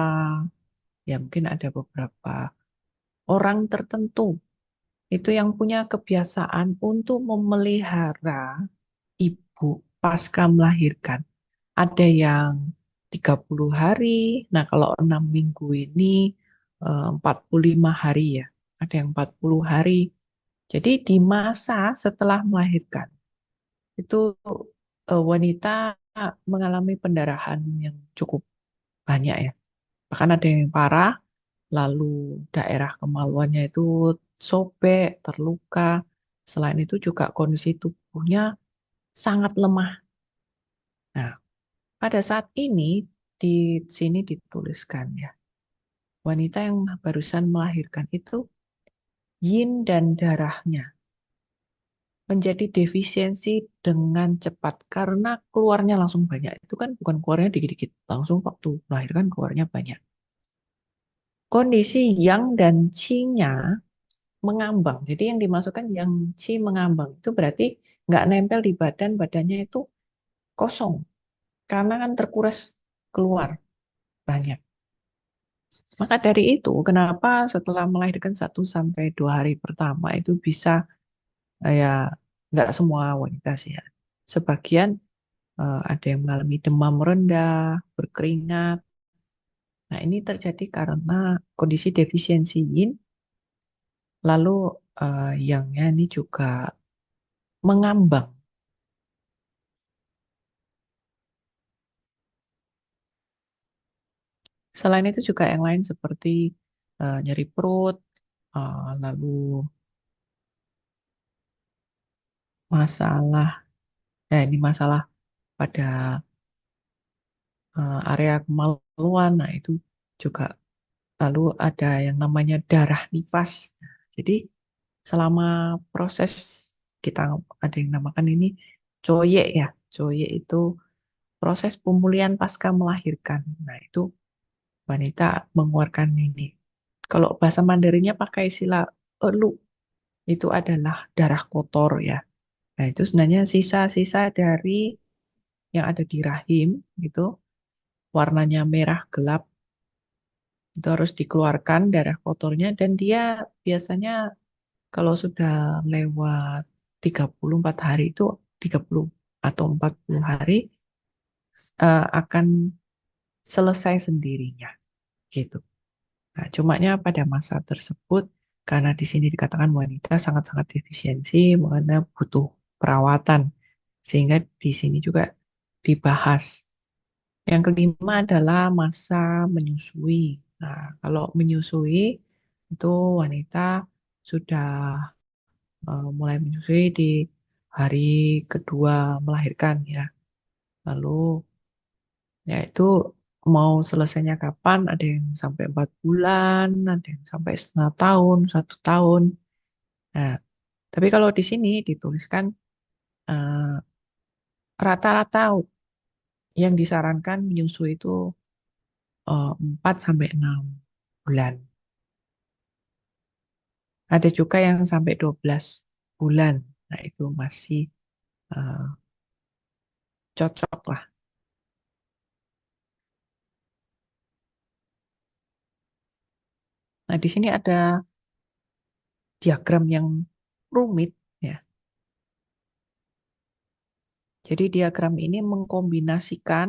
ya mungkin ada beberapa orang tertentu itu yang punya kebiasaan untuk memelihara ibu pasca melahirkan. Ada yang 30 hari, nah kalau 6 minggu ini 45 hari ya. Ada yang 40 hari. Jadi di masa setelah melahirkan, itu wanita mengalami pendarahan yang cukup banyak ya. Bahkan ada yang parah, lalu daerah kemaluannya itu sobek, terluka. Selain itu juga kondisi tubuhnya sangat lemah. Nah, pada saat ini di sini dituliskan ya, wanita yang barusan melahirkan itu yin dan darahnya menjadi defisiensi dengan cepat karena keluarnya langsung banyak. Itu kan bukan keluarnya dikit-dikit, langsung waktu melahirkan keluarnya banyak. Kondisi yang dan qi-nya mengambang. Jadi yang dimasukkan yang qi mengambang itu berarti nggak nempel di badan, badannya itu kosong karena kan terkuras keluar banyak. Maka dari itu, kenapa setelah melahirkan 1 sampai 2 hari pertama itu bisa ya nggak semua wanita sih ya. Sebagian ada yang mengalami demam rendah, berkeringat. Nah, ini terjadi karena kondisi defisiensi yin, lalu yangnya ini juga mengambang. Selain itu juga yang lain seperti nyeri perut, lalu masalah, ini masalah pada area kemaluan. Nah, itu juga lalu ada yang namanya darah nifas. Nah, jadi selama proses kita ada yang namakan ini coye ya. Coye itu proses pemulihan pasca melahirkan. Nah, itu wanita mengeluarkan ini. Kalau bahasa Mandarinnya pakai istilah elu, itu adalah darah kotor ya. Nah, itu sebenarnya sisa-sisa dari yang ada di rahim gitu, warnanya merah gelap, itu harus dikeluarkan darah kotornya dan dia biasanya kalau sudah lewat 34 hari itu 30 atau 40 hari akan selesai sendirinya gitu. Nah, cumanya pada masa tersebut karena di sini dikatakan wanita sangat-sangat defisiensi, makanya butuh perawatan sehingga di sini juga dibahas. Yang kelima adalah masa menyusui. Nah, kalau menyusui itu wanita sudah mulai menyusui di hari kedua melahirkan ya. Lalu ya itu mau selesainya kapan? Ada yang sampai 4 bulan, ada yang sampai setengah tahun, 1 tahun. Nah, tapi kalau di sini dituliskan rata-rata yang disarankan menyusui itu 4 sampai 6 bulan. Ada juga yang sampai 12 bulan. Nah, itu masih eh, cocok lah. Nah, di sini ada diagram yang rumit ya. Jadi diagram ini mengkombinasikan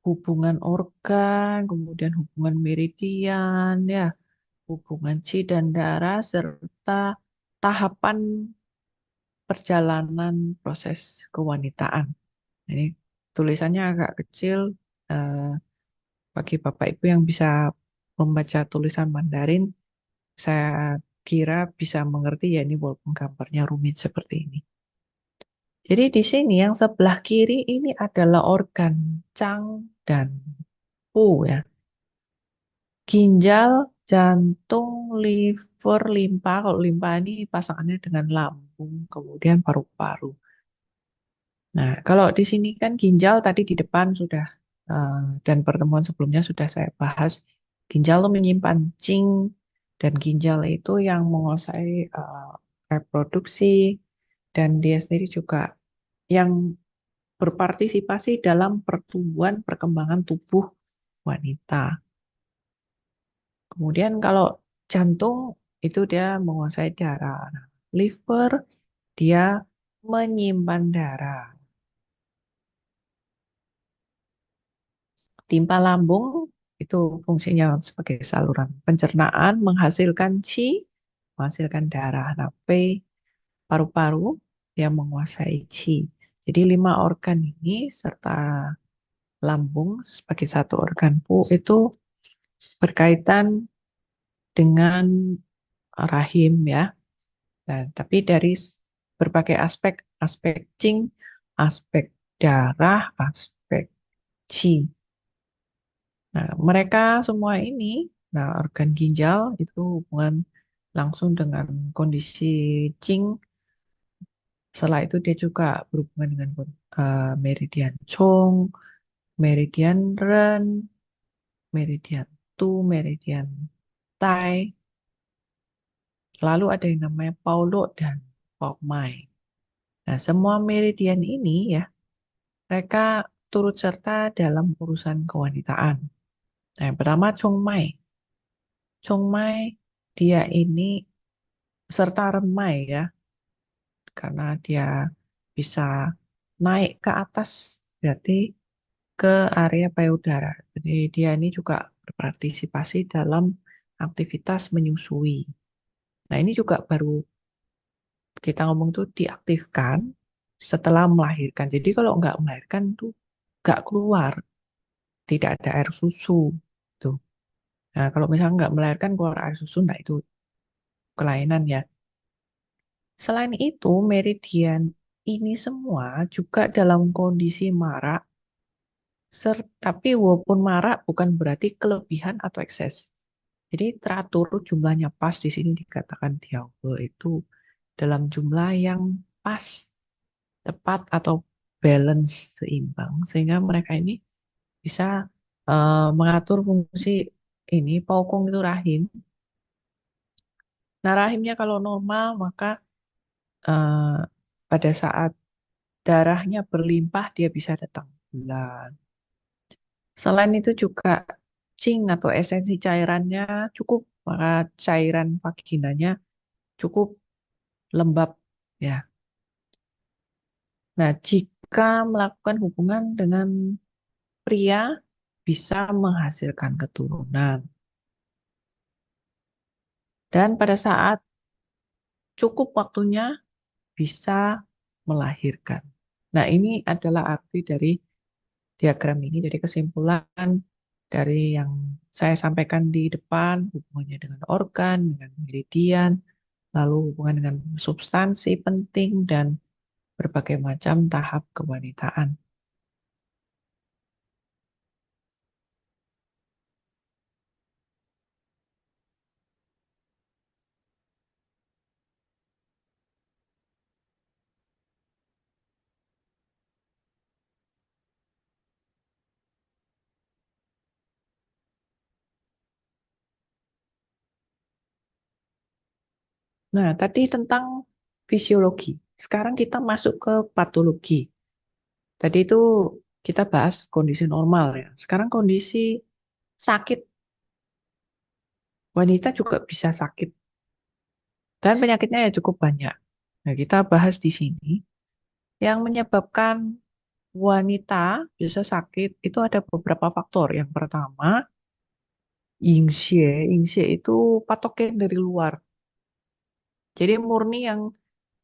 hubungan organ, kemudian hubungan meridian, ya, hubungan chi dan darah, serta tahapan perjalanan proses kewanitaan. Ini tulisannya agak kecil, eh, bagi Bapak Ibu yang bisa membaca tulisan Mandarin, saya kira bisa mengerti ya ini walaupun gambarnya rumit seperti ini. Jadi di sini yang sebelah kiri ini adalah organ Chang dan Pu ya. Ginjal, jantung, liver, limpa. Kalau limpa ini pasangannya dengan lambung, kemudian paru-paru. Nah, kalau di sini kan ginjal tadi di depan sudah eh, dan pertemuan sebelumnya sudah saya bahas. Ginjal itu menyimpan cing dan ginjal itu yang menguasai reproduksi dan dia sendiri juga yang berpartisipasi dalam pertumbuhan perkembangan tubuh wanita. Kemudian kalau jantung itu dia menguasai darah. Nah, liver dia menyimpan darah. Timpa lambung itu fungsinya sebagai saluran pencernaan, menghasilkan qi, menghasilkan darah. Nah, P paru-paru yang menguasai qi. Jadi 5 organ ini serta lambung sebagai satu organ pu itu berkaitan dengan rahim ya. Nah, tapi dari berbagai aspek, aspek qing, aspek darah, aspek qi. Nah, mereka semua ini, nah organ ginjal itu hubungan langsung dengan kondisi Qing. Setelah itu dia juga berhubungan dengan meridian Chong, meridian Ren, meridian Tu, meridian Tai. Lalu ada yang namanya Paulo dan Pok Mai. Nah, semua meridian ini ya, mereka turut serta dalam urusan kewanitaan. Nah, yang pertama Chong Mai. Chong Mai dia ini serta remai ya, karena dia bisa naik ke atas, berarti ke area payudara. Jadi dia ini juga berpartisipasi dalam aktivitas menyusui. Nah ini juga baru kita ngomong tuh diaktifkan setelah melahirkan. Jadi kalau nggak melahirkan tuh nggak keluar, tidak ada air susu. Tuh. Nah kalau misalnya nggak melahirkan keluar air susu, nah itu kelainan ya. Selain itu, meridian ini semua juga dalam kondisi marak, tapi walaupun marak bukan berarti kelebihan atau ekses. Jadi teratur jumlahnya pas di sini dikatakan Diawe itu dalam jumlah yang pas, tepat atau balance seimbang sehingga mereka ini bisa mengatur fungsi ini paukung itu rahim. Nah rahimnya kalau normal maka eh, pada saat darahnya berlimpah dia bisa datang bulan. Selain itu juga cing atau esensi cairannya cukup, maka cairan vaginanya cukup lembab ya. Nah, jika melakukan hubungan dengan pria bisa menghasilkan keturunan. Dan pada saat cukup waktunya bisa melahirkan. Nah, ini adalah arti dari diagram ini. Jadi kesimpulan dari yang saya sampaikan di depan, hubungannya dengan organ, dengan meridian, lalu hubungan dengan substansi penting dan berbagai macam tahap kewanitaan. Nah, tadi tentang fisiologi. Sekarang kita masuk ke patologi. Tadi itu kita bahas kondisi normal ya. Sekarang kondisi sakit. Wanita juga bisa sakit. Dan penyakitnya ya cukup banyak. Nah, kita bahas di sini. Yang menyebabkan wanita bisa sakit itu ada beberapa faktor. Yang pertama, Yingxie. Yingxie itu patogen dari luar. Jadi murni yang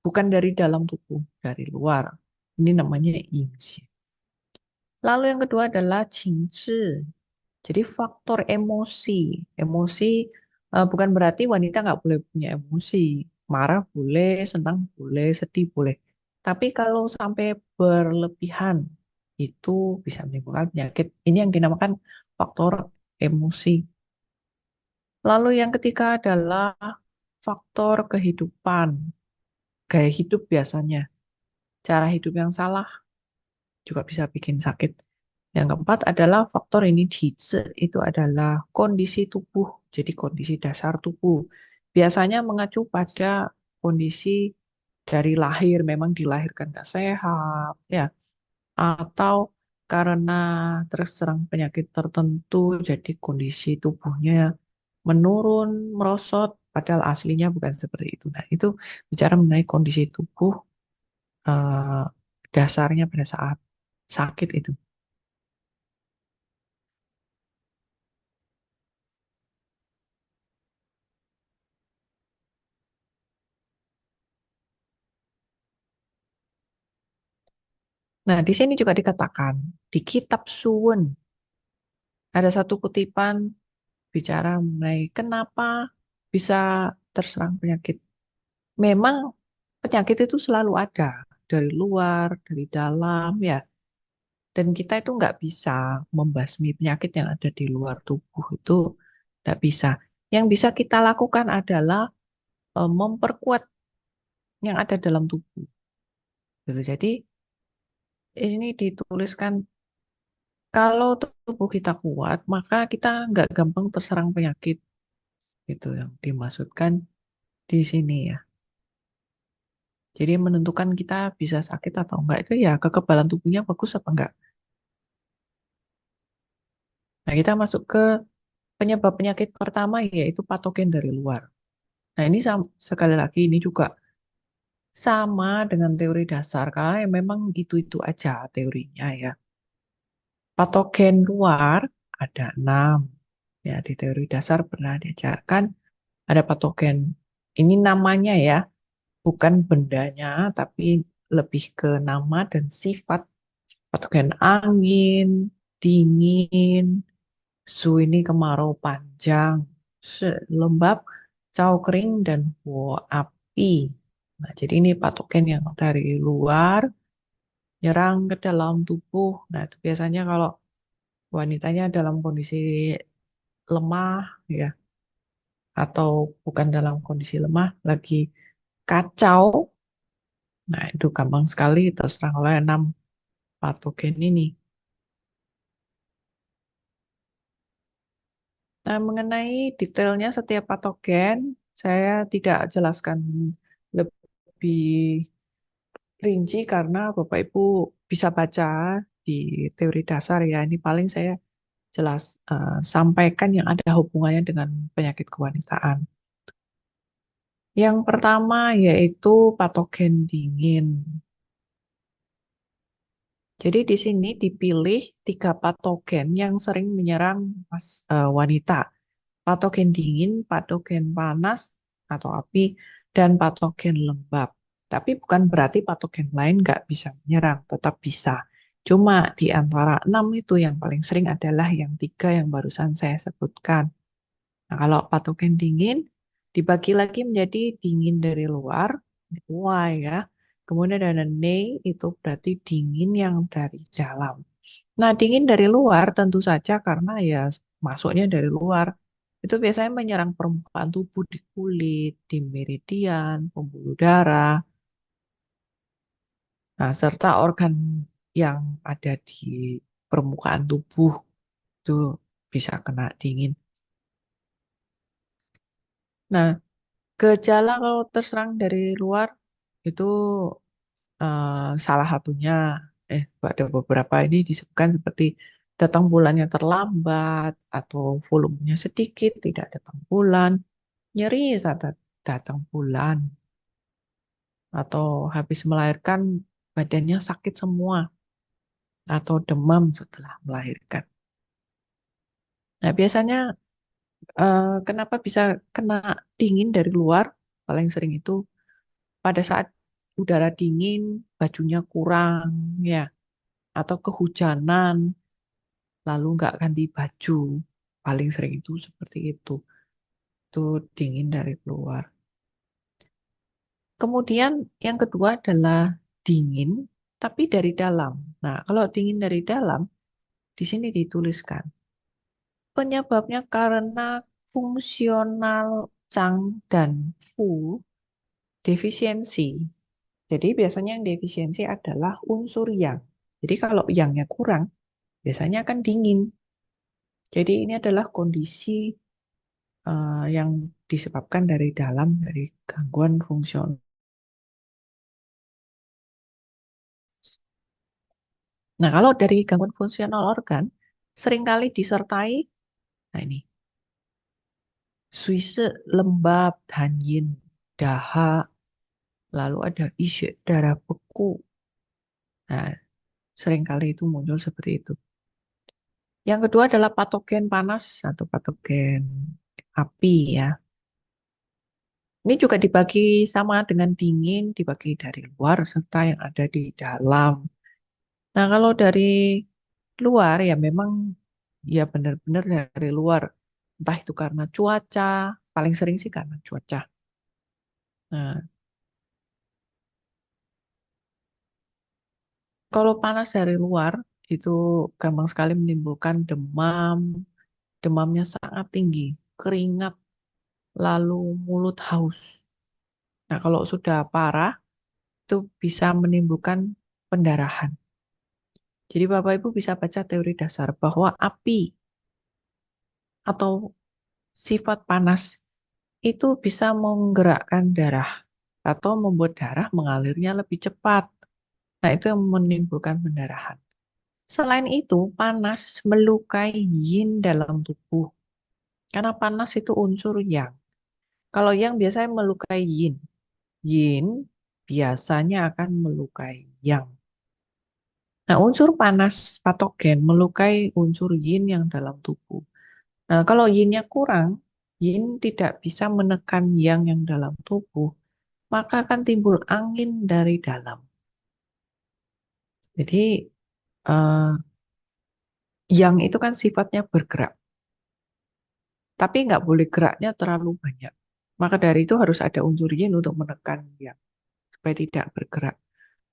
bukan dari dalam tubuh, dari luar. Ini namanya Yingxie. Lalu yang kedua adalah Qingzhi. Jadi faktor emosi. Emosi bukan berarti wanita nggak boleh punya emosi. Marah boleh, senang boleh, sedih boleh. Tapi kalau sampai berlebihan, itu bisa menimbulkan penyakit. Ini yang dinamakan faktor emosi. Lalu yang ketiga adalah faktor kehidupan. Gaya hidup biasanya. Cara hidup yang salah juga bisa bikin sakit. Yang keempat adalah faktor ini itu adalah kondisi tubuh, jadi kondisi dasar tubuh. Biasanya mengacu pada kondisi dari lahir, memang dilahirkan nggak sehat, ya, atau karena terserang penyakit tertentu, jadi kondisi tubuhnya menurun, merosot, padahal aslinya bukan seperti itu. Nah, itu bicara mengenai kondisi tubuh eh, dasarnya pada saat sakit itu. Nah, di sini juga dikatakan di kitab Suwun ada satu kutipan bicara mengenai kenapa bisa terserang penyakit. Memang penyakit itu selalu ada dari luar, dari dalam, ya. Dan kita itu nggak bisa membasmi penyakit yang ada di luar tubuh itu nggak bisa. Yang bisa kita lakukan adalah memperkuat yang ada dalam tubuh. Gitu. Jadi ini dituliskan kalau tubuh kita kuat, maka kita nggak gampang terserang penyakit. Itu yang dimaksudkan di sini ya. Jadi menentukan kita bisa sakit atau enggak itu ya kekebalan tubuhnya bagus apa enggak. Nah, kita masuk ke penyebab penyakit pertama yaitu patogen dari luar. Nah, ini sekali lagi ini juga sama dengan teori dasar karena ya memang itu-itu aja teorinya ya. Patogen luar ada 6. Ya, di teori dasar pernah diajarkan ada patogen. Ini namanya ya, bukan bendanya, tapi lebih ke nama dan sifat. Patogen angin, dingin, su ini kemarau panjang, se lembab, cau kering, dan huo api. Nah, jadi ini patogen yang dari luar, nyerang ke dalam tubuh. Nah, itu biasanya kalau wanitanya dalam kondisi lemah, ya, atau bukan dalam kondisi lemah, lagi kacau. Nah, itu gampang sekali terserang oleh 6 patogen ini. Nah, mengenai detailnya setiap patogen, saya tidak jelaskan lebih rinci karena Bapak Ibu bisa baca di teori dasar ya. Ini paling saya jelas sampaikan yang ada hubungannya dengan penyakit kewanitaan. Yang pertama yaitu patogen dingin. Jadi di sini dipilih 3 patogen yang sering menyerang wanita. Patogen dingin, patogen panas atau api, dan patogen lembab. Tapi bukan berarti patogen lain nggak bisa menyerang, tetap bisa. Cuma di antara 6 itu yang paling sering adalah yang 3 yang barusan saya sebutkan. Nah, kalau patogen dingin dibagi lagi menjadi dingin dari luar, Y ya. Kemudian ada nei, itu berarti dingin yang dari dalam. Nah, dingin dari luar tentu saja karena ya masuknya dari luar. Itu biasanya menyerang permukaan tubuh di kulit, di meridian, pembuluh darah, nah, serta organ yang ada di permukaan tubuh itu bisa kena dingin. Nah, Gejala kalau terserang dari luar itu salah satunya, ada beberapa ini disebutkan seperti datang bulannya terlambat atau volumenya sedikit, tidak datang bulan, nyeri saat datang bulan, atau habis melahirkan badannya sakit semua, atau demam setelah melahirkan. Nah, biasanya kenapa bisa kena dingin dari luar? Paling sering itu pada saat udara dingin, bajunya kurang, ya, atau kehujanan, lalu nggak ganti baju. Paling sering itu seperti itu. Itu dingin dari luar. Kemudian yang kedua adalah dingin, tapi dari dalam. Nah, kalau dingin dari dalam, di sini dituliskan. Penyebabnya karena fungsional Chang dan Fu defisiensi. Jadi biasanya yang defisiensi adalah unsur yang. Jadi kalau yangnya kurang, biasanya akan dingin. Jadi ini adalah kondisi yang disebabkan dari dalam dari gangguan fungsional. Nah, kalau dari gangguan fungsional organ, seringkali disertai, nah ini, Suise lembab, danyin, dahak, lalu ada isyek darah beku. Nah, seringkali itu muncul seperti itu. Yang kedua adalah patogen panas atau patogen api ya. Ini juga dibagi sama dengan dingin, dibagi dari luar serta yang ada di dalam. Nah, kalau dari luar ya memang ya benar-benar dari luar. Entah itu karena cuaca, paling sering sih karena cuaca. Nah, kalau panas dari luar itu gampang sekali menimbulkan demam, demamnya sangat tinggi, keringat, lalu mulut haus. Nah, kalau sudah parah itu bisa menimbulkan pendarahan. Jadi Bapak Ibu bisa baca teori dasar bahwa api atau sifat panas itu bisa menggerakkan darah atau membuat darah mengalirnya lebih cepat. Nah, itu yang menimbulkan pendarahan. Selain itu, panas melukai yin dalam tubuh. Karena panas itu unsur yang. Kalau yang biasanya melukai yin, yin biasanya akan melukai yang. Nah, unsur panas patogen melukai unsur yin yang dalam tubuh. Nah, kalau yinnya kurang, yin tidak bisa menekan yang dalam tubuh, maka akan timbul angin dari dalam. Jadi, eh, yang itu kan sifatnya bergerak, tapi nggak boleh geraknya terlalu banyak. Maka dari itu harus ada unsur yin untuk menekan yang, supaya tidak bergerak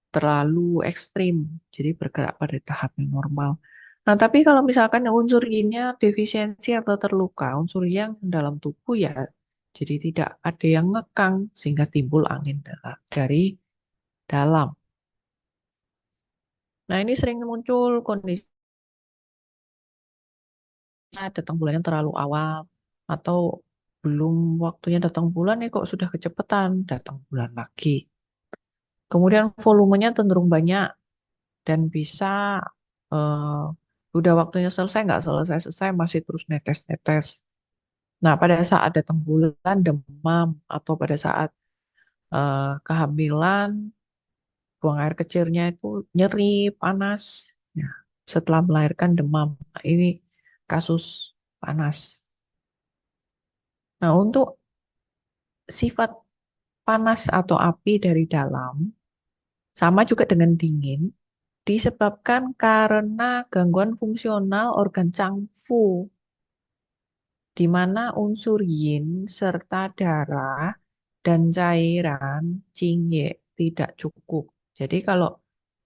terlalu ekstrim, jadi bergerak pada tahap yang normal. Nah, tapi kalau misalkan yang unsur yinnya defisiensi atau terluka, unsur yang dalam tubuh ya, jadi tidak ada yang ngekang sehingga timbul angin dari dalam. Nah, ini sering muncul kondisi datang bulannya terlalu awal atau belum waktunya datang bulan nih kok sudah kecepatan datang bulan lagi. Kemudian volumenya cenderung banyak dan bisa udah waktunya selesai nggak selesai-selesai masih terus netes-netes. Nah, pada saat datang bulan demam atau pada saat kehamilan buang air kecilnya itu nyeri, panas. Ya, setelah melahirkan demam. Nah, ini kasus panas. Nah, untuk sifat panas atau api dari dalam sama juga dengan dingin disebabkan karena gangguan fungsional organ cangfu di mana unsur yin serta darah dan cairan Jingye tidak cukup. Jadi kalau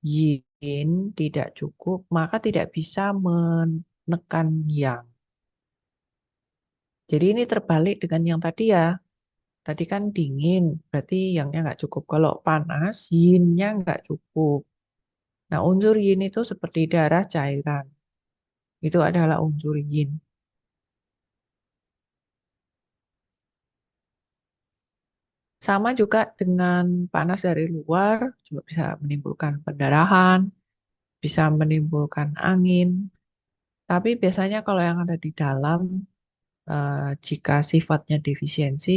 yin tidak cukup, maka tidak bisa menekan yang. Jadi ini terbalik dengan yang tadi ya. Tadi kan dingin, berarti yangnya nggak cukup. Kalau panas, yinnya nggak cukup. Nah, unsur yin itu seperti darah cairan. Itu adalah unsur yin. Sama juga dengan panas dari luar juga bisa menimbulkan pendarahan, bisa menimbulkan angin. Tapi biasanya kalau yang ada di dalam, eh, jika sifatnya defisiensi,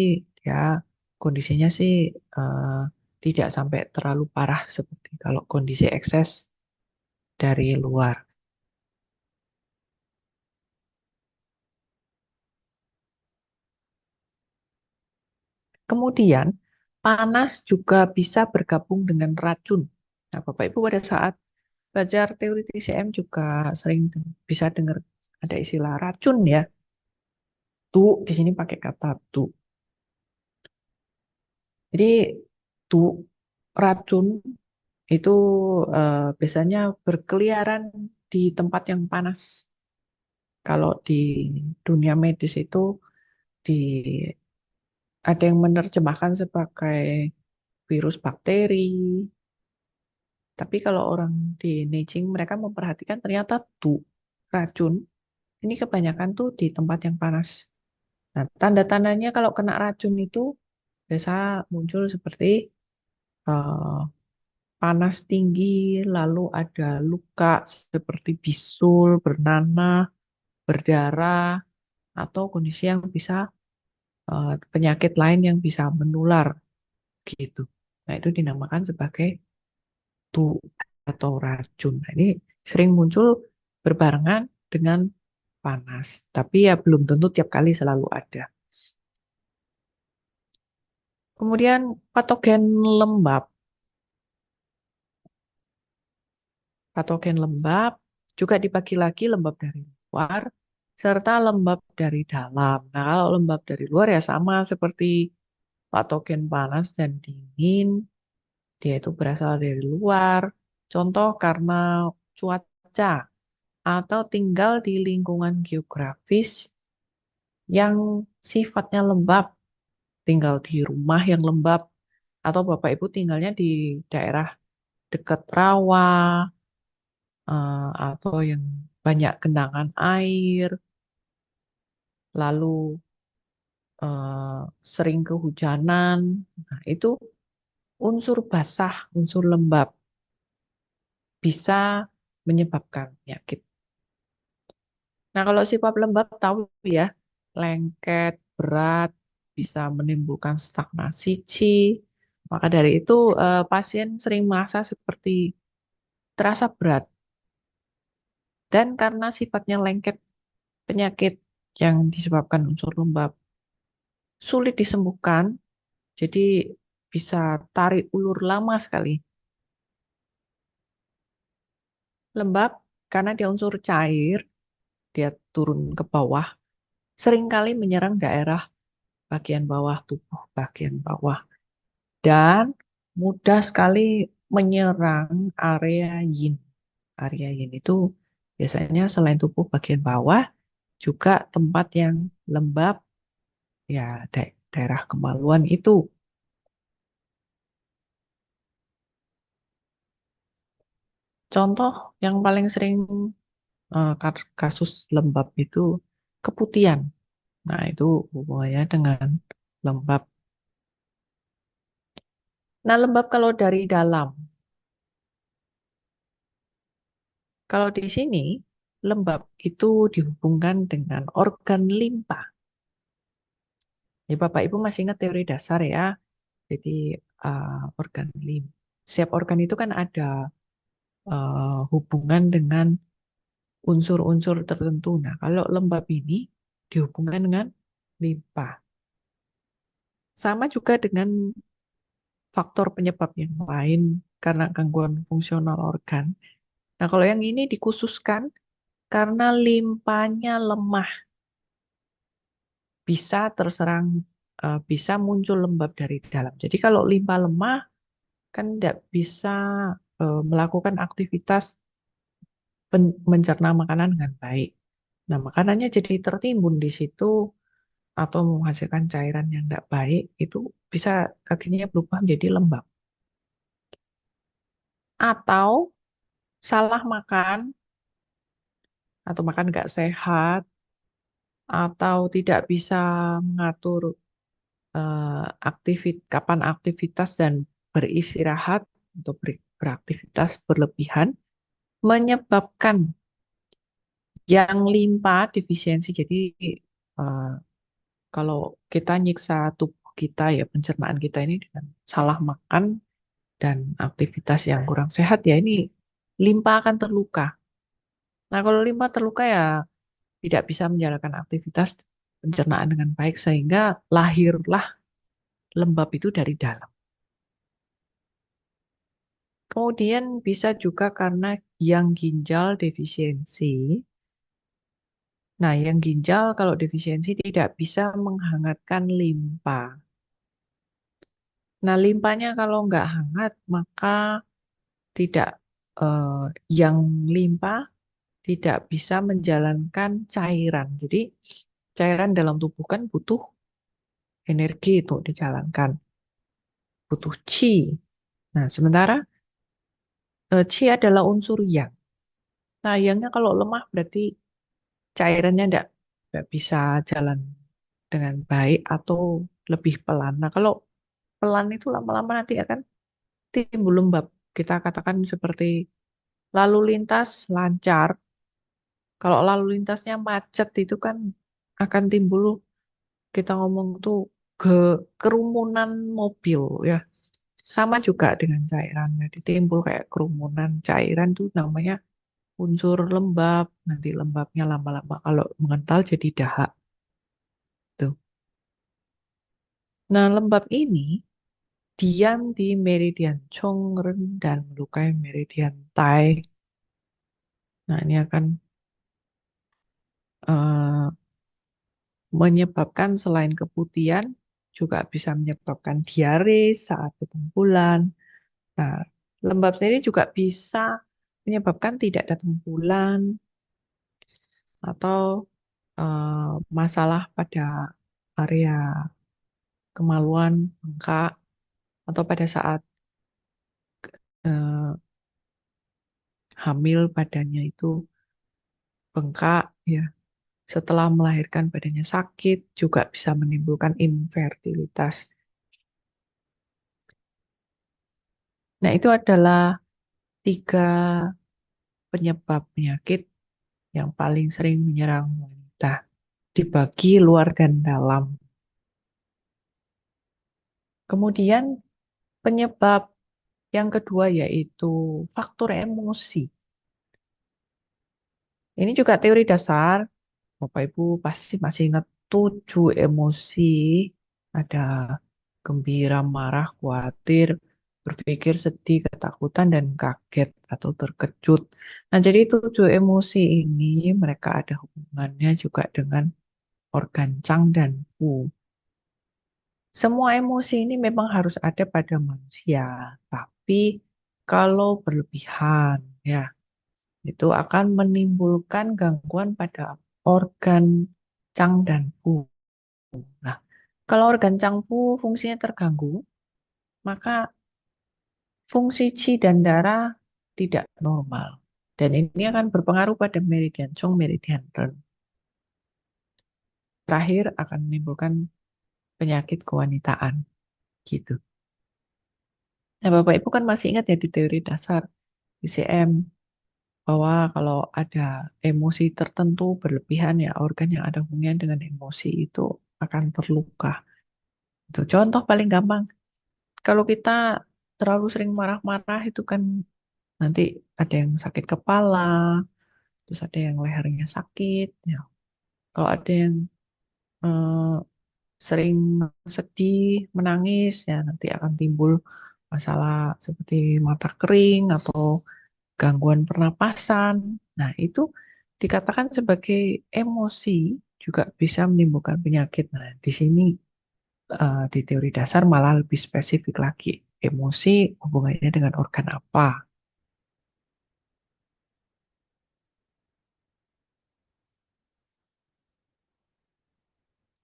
ya kondisinya sih eh, tidak sampai terlalu parah seperti kalau kondisi ekses dari luar. Kemudian, panas juga bisa bergabung dengan racun. Nah, Bapak Ibu pada saat belajar teori TCM juga sering bisa dengar ada istilah racun ya. Tuh, di sini pakai kata tuh. Jadi, tuh racun itu biasanya berkeliaran di tempat yang panas. Kalau di dunia medis itu di ada yang menerjemahkan sebagai virus bakteri, tapi kalau orang di Neijing mereka memperhatikan ternyata tuh racun ini kebanyakan tuh di tempat yang panas. Nah, tanda-tandanya kalau kena racun itu biasa muncul seperti eh, panas tinggi, lalu ada luka seperti bisul, bernanah, berdarah, atau kondisi yang bisa penyakit lain yang bisa menular gitu. Nah, itu dinamakan sebagai tu atau racun. Nah, ini sering muncul berbarengan dengan panas, tapi ya belum tentu tiap kali selalu ada. Kemudian patogen lembab. Patogen lembab juga dibagi lagi lembab dari luar serta lembab dari dalam. Nah, kalau lembab dari luar ya sama seperti patogen panas dan dingin, dia itu berasal dari luar. Contoh karena cuaca atau tinggal di lingkungan geografis yang sifatnya lembab, tinggal di rumah yang lembab, atau Bapak Ibu tinggalnya di daerah dekat rawa, atau yang banyak genangan air, lalu sering kehujanan. Nah, itu unsur basah, unsur lembab bisa menyebabkan penyakit. Nah, kalau sifat lembab tahu ya, lengket, berat, bisa menimbulkan stagnasi chi. Maka dari itu pasien sering merasa seperti terasa berat. Dan karena sifatnya lengket, penyakit yang disebabkan unsur lembab sulit disembuhkan, jadi bisa tarik ulur lama sekali. Lembab karena dia unsur cair, dia turun ke bawah, seringkali menyerang daerah bagian bawah tubuh, bagian bawah. Dan mudah sekali menyerang area yin. Area yin itu biasanya selain tubuh bagian bawah, juga tempat yang lembab, ya daerah kemaluan itu. Contoh yang paling sering kasus lembab itu keputihan. Nah, itu hubungannya dengan lembab. Nah, lembab kalau dari dalam. Kalau di sini, lembab itu dihubungkan dengan organ limpa. Ya, Bapak Ibu masih ingat teori dasar ya. Jadi, organ limpa. Setiap organ itu kan ada hubungan dengan unsur-unsur tertentu. Nah, kalau lembab ini dihubungkan dengan limpa. Sama juga dengan faktor penyebab yang lain karena gangguan fungsional organ. Nah, kalau yang ini dikhususkan karena limpanya lemah, bisa terserang, bisa muncul lembab dari dalam. Jadi kalau limpa lemah, kan tidak bisa melakukan aktivitas mencerna makanan dengan baik. Nah, makanannya jadi tertimbun di situ atau menghasilkan cairan yang tidak baik, itu bisa akhirnya berubah menjadi lembab. Atau salah makan, atau makan nggak sehat, atau tidak bisa mengatur kapan aktivitas dan beristirahat untuk beraktivitas berlebihan menyebabkan yang limpa defisiensi. Jadi eh, kalau kita nyiksa tubuh kita ya pencernaan kita ini dengan salah makan dan aktivitas yang kurang sehat ya ini limpa akan terluka. Nah kalau limpa terluka ya tidak bisa menjalankan aktivitas pencernaan dengan baik sehingga lahirlah lembab itu dari dalam. Kemudian bisa juga karena yang ginjal defisiensi. Nah, yang ginjal kalau defisiensi tidak bisa menghangatkan limpa. Nah, limpanya kalau nggak hangat, maka tidak eh, yang limpa tidak bisa menjalankan cairan. Jadi, cairan dalam tubuh kan butuh energi untuk dijalankan, butuh qi. Nah, sementara qi adalah unsur yang. Nah, yangnya kalau lemah berarti cairannya nggak bisa jalan dengan baik atau lebih pelan. Nah, kalau pelan itu lama-lama nanti akan timbul lembab. Kita katakan seperti lalu lintas lancar. Kalau lalu lintasnya macet itu kan akan timbul kita ngomong tuh ke kerumunan mobil ya. Sama juga dengan cairan. Jadi timbul kayak kerumunan cairan tuh namanya unsur lembab. Nanti lembabnya lama-lama kalau mengental jadi dahak tuh. Nah, lembab ini diam di meridian Chongren dan melukai meridian Tai. Nah, ini akan eh, menyebabkan selain keputihan juga bisa menyebabkan diare saat datang bulan. Nah, lembab sendiri juga bisa menyebabkan tidak datang bulan atau masalah pada area kemaluan, bengkak, atau pada saat eh, hamil badannya itu bengkak, ya. Setelah melahirkan badannya sakit, juga bisa menimbulkan infertilitas. Nah, itu adalah tiga penyebab penyakit yang paling sering menyerang wanita. Dibagi luar dan dalam. Kemudian penyebab yang kedua yaitu faktor emosi. Ini juga teori dasar. Bapak Ibu pasti masih ingat 7 emosi. Ada gembira, marah, khawatir, berpikir, sedih, ketakutan, dan kaget atau terkejut. Nah, jadi 7 emosi ini mereka ada hubungannya juga dengan organ Chang dan Fu. Semua emosi ini memang harus ada pada manusia, tapi kalau berlebihan, ya, itu akan menimbulkan gangguan pada organ Chang dan Fu. Nah, kalau organ Chang Fu fungsinya terganggu, maka fungsi Qi dan darah tidak normal. Dan ini akan berpengaruh pada meridian Chong, meridian Ren. Terakhir akan menimbulkan penyakit kewanitaan, gitu. Nah, Bapak Ibu kan masih ingat ya di teori dasar ICM bahwa kalau ada emosi tertentu berlebihan ya organ yang ada hubungannya dengan emosi itu akan terluka. Itu contoh paling gampang. Kalau kita terlalu sering marah-marah itu kan nanti ada yang sakit kepala, terus ada yang lehernya sakit. Ya. Kalau ada yang eh, sering sedih, menangis, ya nanti akan timbul masalah seperti mata kering atau gangguan pernapasan. Nah, itu dikatakan sebagai emosi juga bisa menimbulkan penyakit. Nah, di sini di teori dasar malah lebih spesifik lagi. Emosi hubungannya dengan organ apa?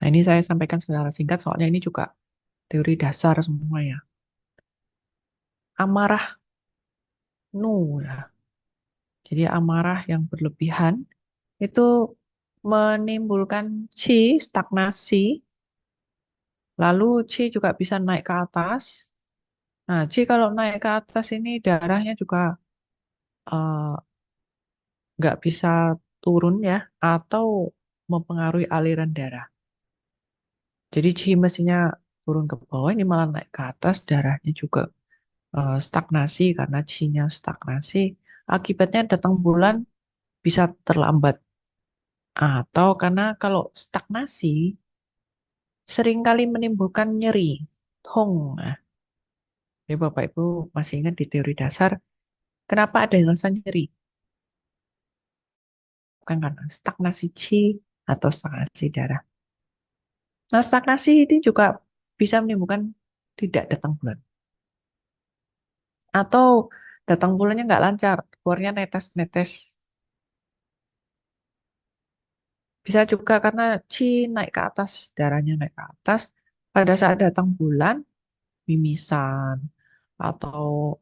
Nah, ini saya sampaikan secara singkat soalnya ini juga teori dasar semua ya. Amarah nu ya. Jadi amarah yang berlebihan itu menimbulkan stagnasi Lalu Qi juga bisa naik ke atas. Nah, Qi kalau naik ke atas ini darahnya juga eh, nggak bisa turun ya, atau mempengaruhi aliran darah. Jadi Qi mestinya turun ke bawah, ini malah naik ke atas, darahnya juga stagnasi karena Qi-nya stagnasi. Akibatnya datang bulan bisa terlambat. Atau karena kalau stagnasi seringkali menimbulkan nyeri, tong. Nah, jadi Bapak Ibu masih ingat di teori dasar, kenapa ada yang rasa nyeri? Bukan karena stagnasi Qi atau stagnasi darah. Nah, stagnasi ini juga bisa menimbulkan tidak datang bulan. Atau datang bulannya nggak lancar, keluarnya netes-netes. Bisa juga karena Qi naik ke atas, darahnya naik ke atas. Pada saat datang bulan, mimisan atau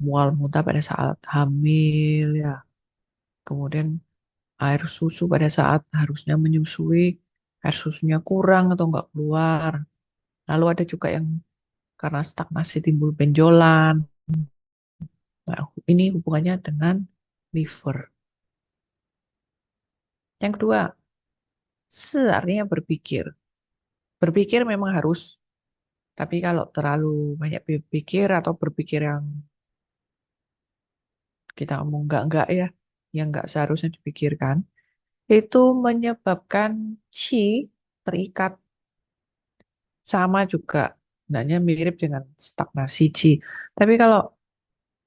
mual muntah pada saat hamil ya. Kemudian air susu pada saat harusnya menyusui, air susunya kurang atau nggak keluar. Lalu ada juga yang karena stagnasi timbul benjolan. Nah, ini hubungannya dengan liver. Yang kedua, artinya berpikir. Berpikir memang harus, tapi kalau terlalu banyak berpikir atau berpikir yang kita ngomong enggak ya, yang enggak seharusnya dipikirkan, itu menyebabkan chi terikat sama juga. Sebenarnya mirip dengan stagnasi chi. Tapi kalau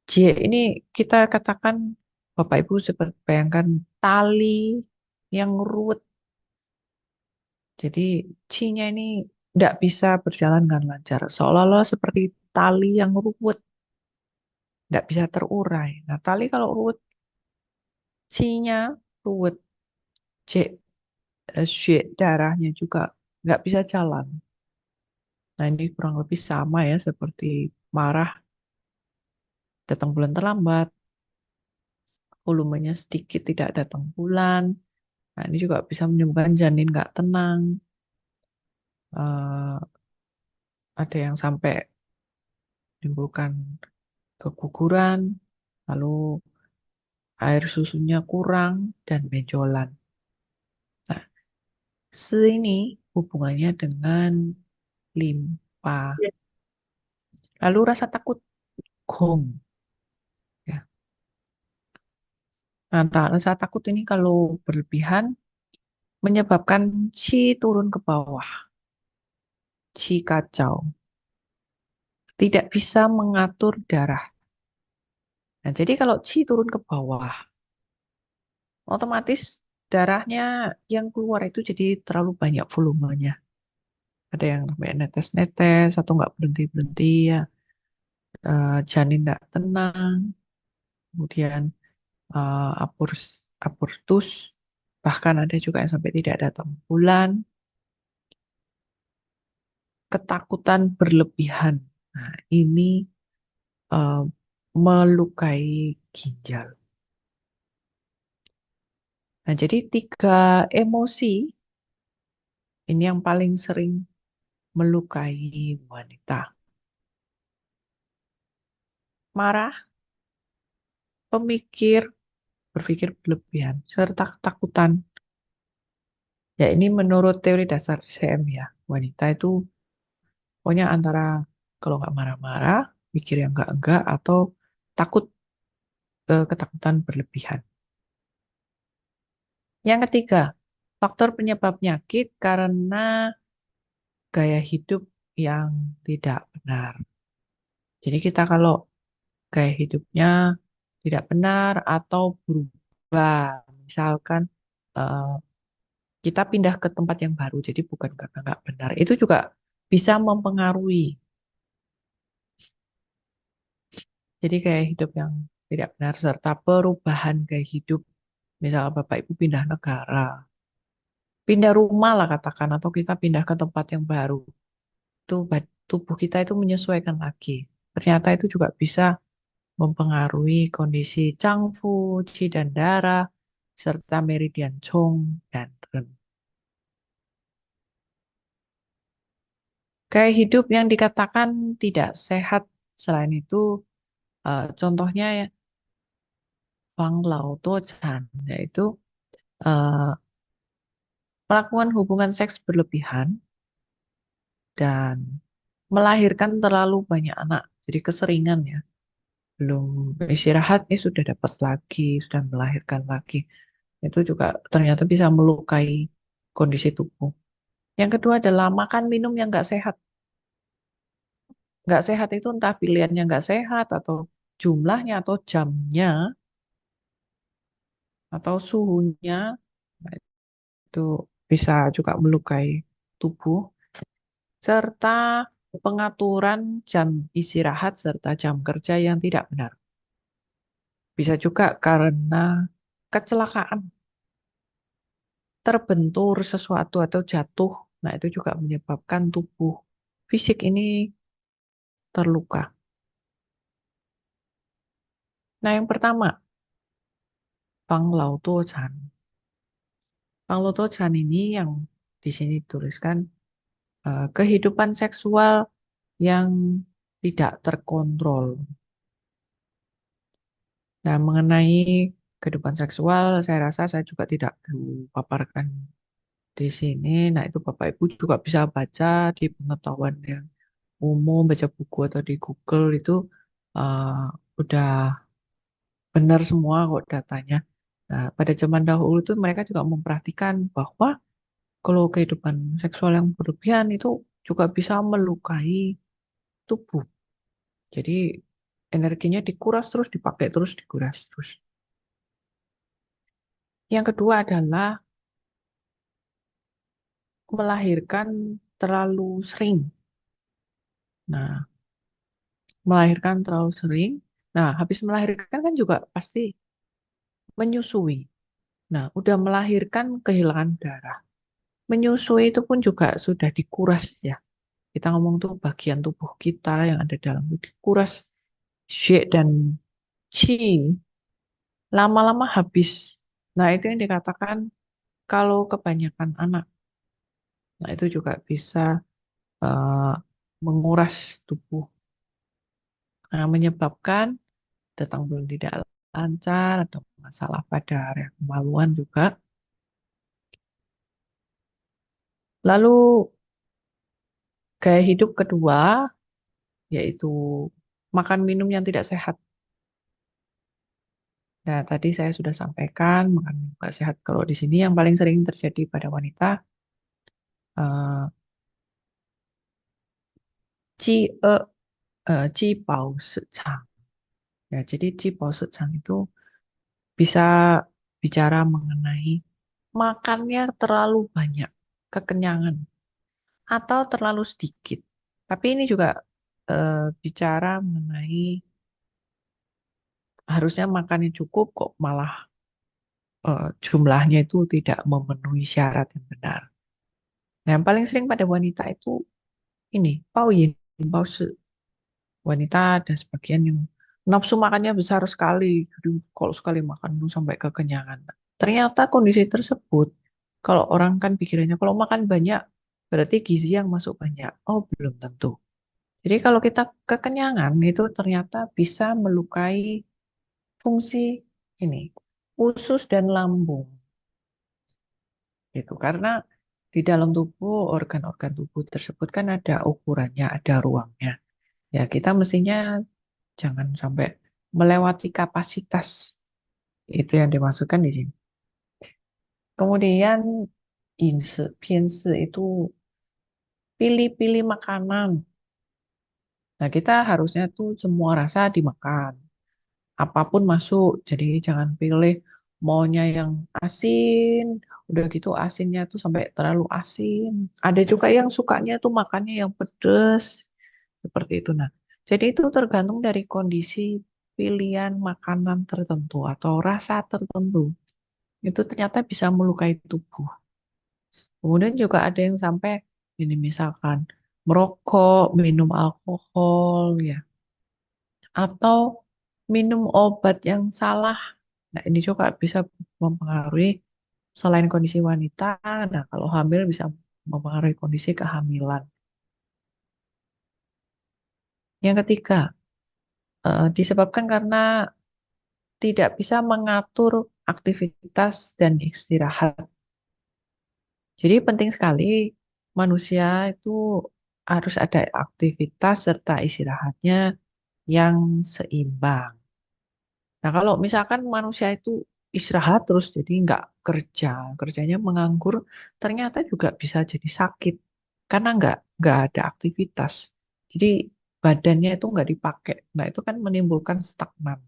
J ini kita katakan Bapak Ibu seperti bayangkan tali yang ruwet. Jadi chi-nya ini tidak bisa berjalan dengan lancar. Seolah-olah seperti tali yang ruwet, tidak bisa terurai. Nah, tali kalau ruwet, chi-nya ruwet, J, darahnya juga nggak bisa jalan. Nah, ini kurang lebih sama ya seperti marah, datang bulan terlambat, volumenya sedikit tidak datang bulan. Nah, ini juga bisa menyebabkan janin nggak tenang. Eh, ada yang sampai menimbulkan keguguran, lalu air susunya kurang dan benjolan. Nah, ini hubungannya dengan limpa. Lalu rasa takut, gong. Ya. Nah, rasa takut ini kalau berlebihan menyebabkan chi turun ke bawah, chi kacau, tidak bisa mengatur darah. Nah, jadi kalau chi turun ke bawah, otomatis darahnya yang keluar itu jadi terlalu banyak volumenya. Ada yang sampai netes-netes atau nggak berhenti-berhenti ya. Janin nggak tenang, kemudian abortus, bahkan ada juga yang sampai tidak datang bulan, ketakutan berlebihan. Nah, ini eh, melukai ginjal. Nah, jadi tiga emosi ini yang paling sering melukai wanita. Marah, pemikir, berpikir berlebihan, serta ketakutan. Ya, ini menurut teori dasar CM ya. Wanita itu pokoknya antara kalau nggak marah-marah, mikir yang enggak, atau takut ketakutan berlebihan. Yang ketiga, faktor penyebab penyakit karena gaya hidup yang tidak benar. Jadi kita kalau gaya hidupnya tidak benar atau berubah, misalkan eh, kita pindah ke tempat yang baru, jadi bukan karena nggak benar, itu juga bisa mempengaruhi. Jadi gaya hidup yang tidak benar serta perubahan gaya hidup, misal Bapak Ibu pindah negara, pindah rumah lah katakan, atau kita pindah ke tempat yang baru, itu tubuh kita itu menyesuaikan lagi. Ternyata itu juga bisa mempengaruhi kondisi Changfu, Qi dan darah, serta meridian Chong dan Ren. Gaya hidup yang dikatakan tidak sehat selain itu, contohnya ya, Wang Lao Chan, yaitu eh, melakukan hubungan seks berlebihan dan melahirkan terlalu banyak anak. Jadi keseringan ya, belum istirahat, ini sudah dapat lagi, sudah melahirkan lagi. Itu juga ternyata bisa melukai kondisi tubuh. Yang kedua adalah makan minum yang nggak sehat. Nggak sehat itu entah pilihannya nggak sehat atau jumlahnya atau jamnya atau suhunya. Nah, itu bisa juga melukai tubuh. Serta pengaturan jam istirahat serta jam kerja yang tidak benar. Bisa juga karena kecelakaan, terbentur sesuatu atau jatuh. Nah, itu juga menyebabkan tubuh fisik ini terluka. Nah, yang pertama, Pang Lao Tuo Chan. Pang Lao Tuo Chan ini yang di sini dituliskan kehidupan seksual yang tidak terkontrol. Nah, mengenai kehidupan seksual, saya rasa saya juga tidak perlu paparkan di sini. Nah, itu Bapak Ibu juga bisa baca di pengetahuan yang umum, baca buku atau di Google itu uh, udah benar semua kok datanya. Nah, pada zaman dahulu itu mereka juga memperhatikan bahwa kalau kehidupan seksual yang berlebihan itu juga bisa melukai tubuh. Jadi energinya dikuras terus, dipakai terus, dikuras terus. Yang kedua adalah melahirkan terlalu sering. Nah, melahirkan terlalu sering. Nah, habis melahirkan kan juga pasti menyusui. Nah, udah melahirkan kehilangan darah. Menyusui itu pun juga sudah dikuras ya. Kita ngomong tuh bagian tubuh kita yang ada dalam itu dikuras Xie dan Qi. Lama-lama habis. Nah, itu yang dikatakan kalau kebanyakan anak. Nah, itu juga bisa eh, menguras tubuh. Nah, menyebabkan datang bulan tidak lancar atau masalah pada area kemaluan juga. Lalu gaya hidup kedua yaitu makan minum yang tidak sehat. Nah, tadi saya sudah sampaikan makan minum tidak sehat. Kalau di sini yang paling sering terjadi pada wanita, eh, Qi E Qi Bao Se Cang. Ya, jadi Qi Bao Se Cang itu bisa bicara mengenai makannya terlalu banyak, kekenyangan, atau terlalu sedikit. Tapi ini juga bicara mengenai harusnya makannya cukup kok malah jumlahnya itu tidak memenuhi syarat yang benar. Nah, yang paling sering pada wanita itu ini, Pao Yin, Pao Shi. Wanita ada sebagian yang nafsu makannya besar sekali. Jadi kalau sekali makan itu sampai kekenyangan. Ternyata kondisi tersebut, kalau orang kan pikirannya kalau makan banyak berarti gizi yang masuk banyak. Oh, belum tentu. Jadi kalau kita kekenyangan itu ternyata bisa melukai fungsi ini usus dan lambung gitu. Karena di dalam tubuh organ-organ tubuh tersebut kan ada ukurannya, ada ruangnya. Ya, kita mestinya jangan sampai melewati kapasitas. Itu yang dimaksudkan di sini. Kemudian pinse itu pilih-pilih makanan. Nah, kita harusnya tuh semua rasa dimakan. Apapun masuk. Jadi jangan pilih maunya yang asin. Udah gitu asinnya tuh sampai terlalu asin. Ada juga yang sukanya tuh makannya yang pedes. Seperti itu. Nah, jadi itu tergantung dari kondisi pilihan makanan tertentu atau rasa tertentu. Itu ternyata bisa melukai tubuh. Kemudian juga ada yang sampai ini misalkan merokok, minum alkohol ya, atau minum obat yang salah. Nah, ini juga bisa mempengaruhi selain kondisi wanita. Nah, kalau hamil bisa mempengaruhi kondisi kehamilan. Yang ketiga, disebabkan karena tidak bisa mengatur aktivitas dan istirahat. Jadi penting sekali manusia itu harus ada aktivitas serta istirahatnya yang seimbang. Nah, kalau misalkan manusia itu istirahat terus jadi nggak kerja, kerjanya menganggur, ternyata juga bisa jadi sakit karena nggak ada aktivitas. Jadi badannya itu nggak dipakai. Nah, itu kan menimbulkan stagnan.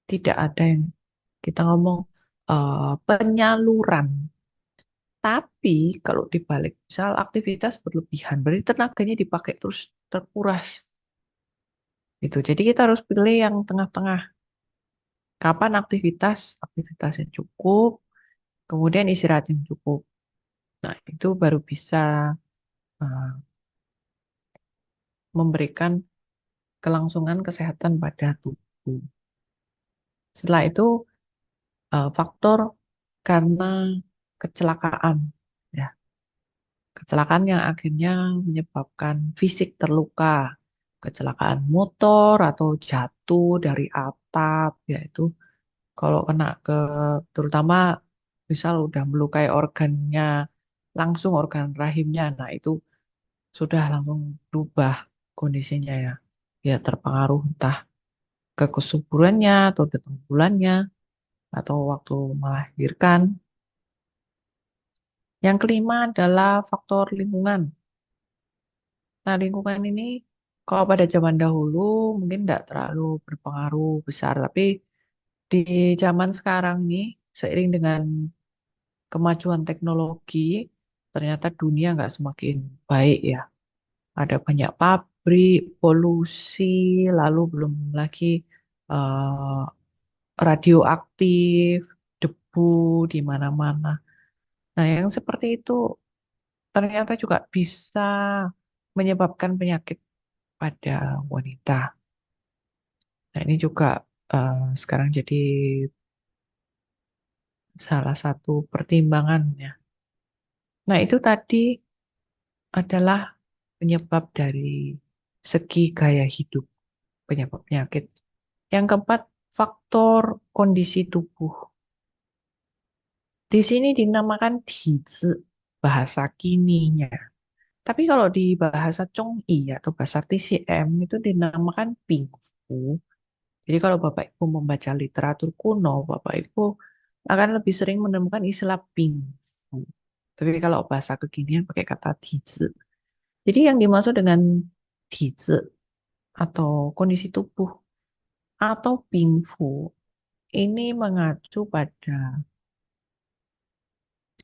Tidak ada yang kita ngomong penyaluran. Tapi kalau dibalik, misal aktivitas berlebihan, berarti tenaganya dipakai terus terkuras. Itu. Jadi kita harus pilih yang tengah-tengah. Kapan aktivitas yang cukup, kemudian istirahat yang cukup. Nah, itu baru bisa uh, memberikan kelangsungan kesehatan pada tubuh. Setelah itu, faktor karena kecelakaan. Ya, kecelakaan yang akhirnya menyebabkan fisik terluka. Kecelakaan motor atau jatuh dari atap, yaitu kalau kena ke, terutama misal udah melukai organnya, langsung organ rahimnya, nah itu sudah langsung berubah kondisinya ya. Ya terpengaruh entah ke kesuburannya atau datang bulannya atau waktu melahirkan. Yang kelima adalah faktor lingkungan. Nah, lingkungan ini kalau pada zaman dahulu mungkin tidak terlalu berpengaruh besar, tapi di zaman sekarang ini seiring dengan kemajuan teknologi, ternyata dunia nggak semakin baik ya. Ada banyak pabrik, polusi, lalu belum lagi eh, radioaktif, debu di mana-mana. Nah, yang seperti itu ternyata juga bisa menyebabkan penyakit pada wanita. Nah, ini juga sekarang jadi salah satu pertimbangan ya. Nah, itu tadi adalah penyebab dari segi gaya hidup, penyebab penyakit. Yang keempat, faktor kondisi tubuh. Di sini dinamakan dizi, bahasa kininya. Tapi kalau di bahasa Chongyi atau bahasa TCM itu dinamakan Pingfu. Jadi kalau Bapak Ibu membaca literatur kuno, Bapak Ibu akan lebih sering menemukan istilah Pingfu. Tapi kalau bahasa kekinian pakai kata dizi. Jadi yang dimaksud dengan dizi atau kondisi tubuh atau Pingfu ini mengacu pada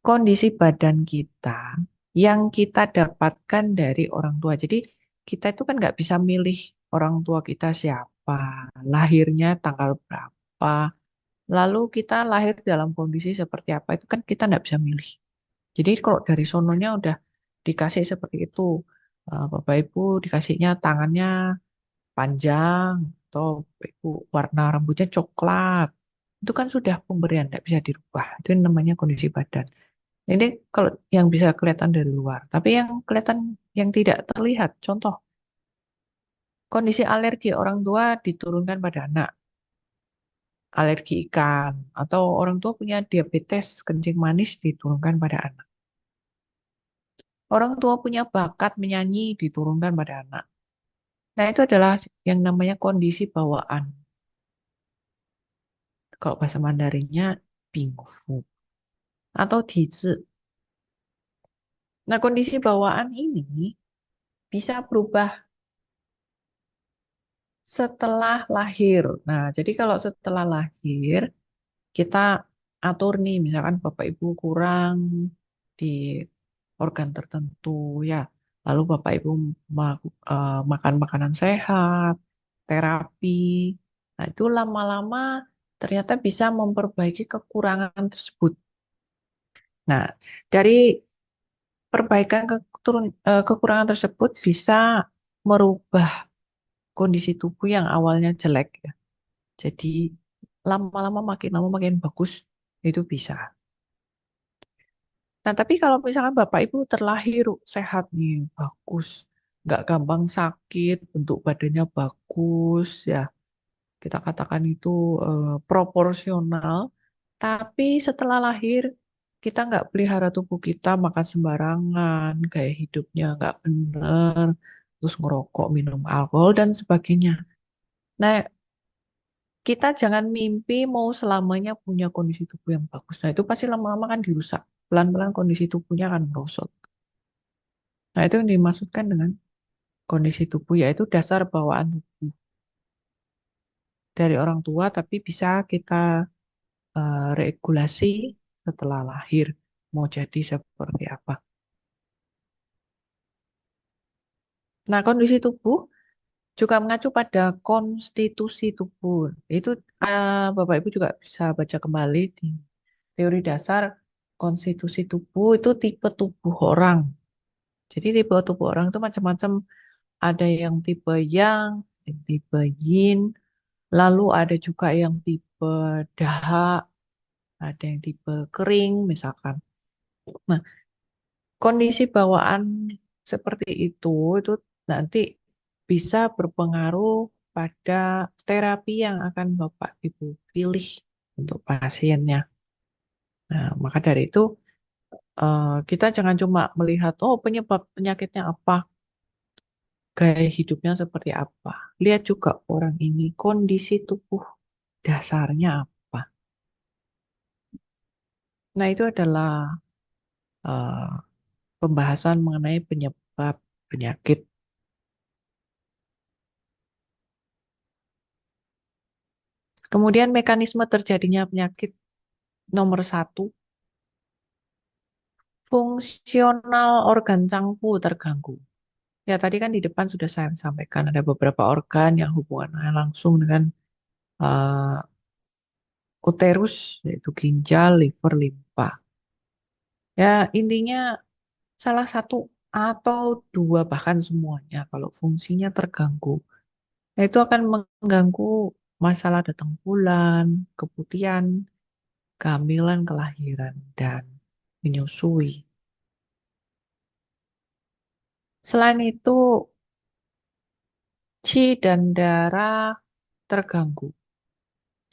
kondisi badan kita yang kita dapatkan dari orang tua. Jadi kita itu kan nggak bisa milih orang tua kita siapa, lahirnya tanggal berapa, lalu kita lahir dalam kondisi seperti apa itu kan kita nggak bisa milih. Jadi kalau dari sononya udah dikasih seperti itu, Bapak Ibu dikasihnya tangannya panjang atau Bapak Ibu warna rambutnya coklat, itu kan sudah pemberian, nggak bisa dirubah. Itu namanya kondisi badan. Ini kalau yang bisa kelihatan dari luar, tapi yang kelihatan yang tidak terlihat, contoh kondisi alergi orang tua diturunkan pada anak, alergi ikan, atau orang tua punya diabetes kencing manis diturunkan pada anak. Orang tua punya bakat menyanyi diturunkan pada anak. Nah, itu adalah yang namanya kondisi bawaan. Kalau bahasa Mandarinnya, bingfu atau dizi. Nah, kondisi bawaan ini bisa berubah setelah lahir. Nah, jadi kalau setelah lahir, kita atur nih, misalkan Bapak Ibu kurang di organ tertentu, ya. Lalu Bapak Ibu makan makanan sehat, terapi. Nah, itu lama-lama ternyata bisa memperbaiki kekurangan tersebut. Nah, dari perbaikan kekurangan tersebut bisa merubah kondisi tubuh yang awalnya jelek ya. Jadi lama-lama makin lama makin bagus itu bisa. Nah, tapi kalau misalkan Bapak Ibu terlahir sehat nih, bagus. nggak gampang sakit, bentuk badannya bagus, ya kita katakan itu proporsional. Tapi setelah lahir, kita nggak pelihara tubuh kita makan sembarangan, gaya hidupnya nggak bener, terus ngerokok, minum alkohol, dan sebagainya. Nah, kita jangan mimpi mau selamanya punya kondisi tubuh yang bagus. Nah, itu pasti lama-lama kan dirusak. Pelan-pelan kondisi tubuhnya akan merosot. Nah, itu yang dimaksudkan dengan kondisi tubuh, yaitu dasar bawaan tubuh dari orang tua, tapi bisa kita regulasi setelah lahir. Mau jadi seperti apa. Nah, kondisi tubuh juga mengacu pada konstitusi tubuh. Itu Bapak Ibu juga bisa baca kembali di teori dasar konstitusi tubuh itu tipe tubuh orang. Jadi tipe tubuh orang itu macam-macam. Ada yang tipe yang, yang tipe yin, lalu ada juga yang tipe dahak, ada yang tipe kering misalkan. Nah, kondisi bawaan seperti itu nanti bisa berpengaruh pada terapi yang akan Bapak Ibu pilih untuk pasiennya. Nah, maka dari itu kita jangan cuma melihat oh penyebab penyakitnya apa, gaya hidupnya seperti apa. Lihat juga orang ini kondisi tubuh dasarnya apa. Nah, itu adalah eh, pembahasan mengenai penyebab penyakit. Kemudian mekanisme terjadinya penyakit nomor satu, fungsional organ cangkul terganggu. Ya, tadi kan di depan sudah saya sampaikan ada beberapa organ yang hubungannya langsung dengan eh, uterus, yaitu ginjal, liver, limpa. Ya, intinya salah satu atau dua bahkan semuanya kalau fungsinya terganggu, nah, itu akan mengganggu masalah datang bulan, keputihan, kehamilan, kelahiran, dan menyusui. Selain itu, qi dan darah terganggu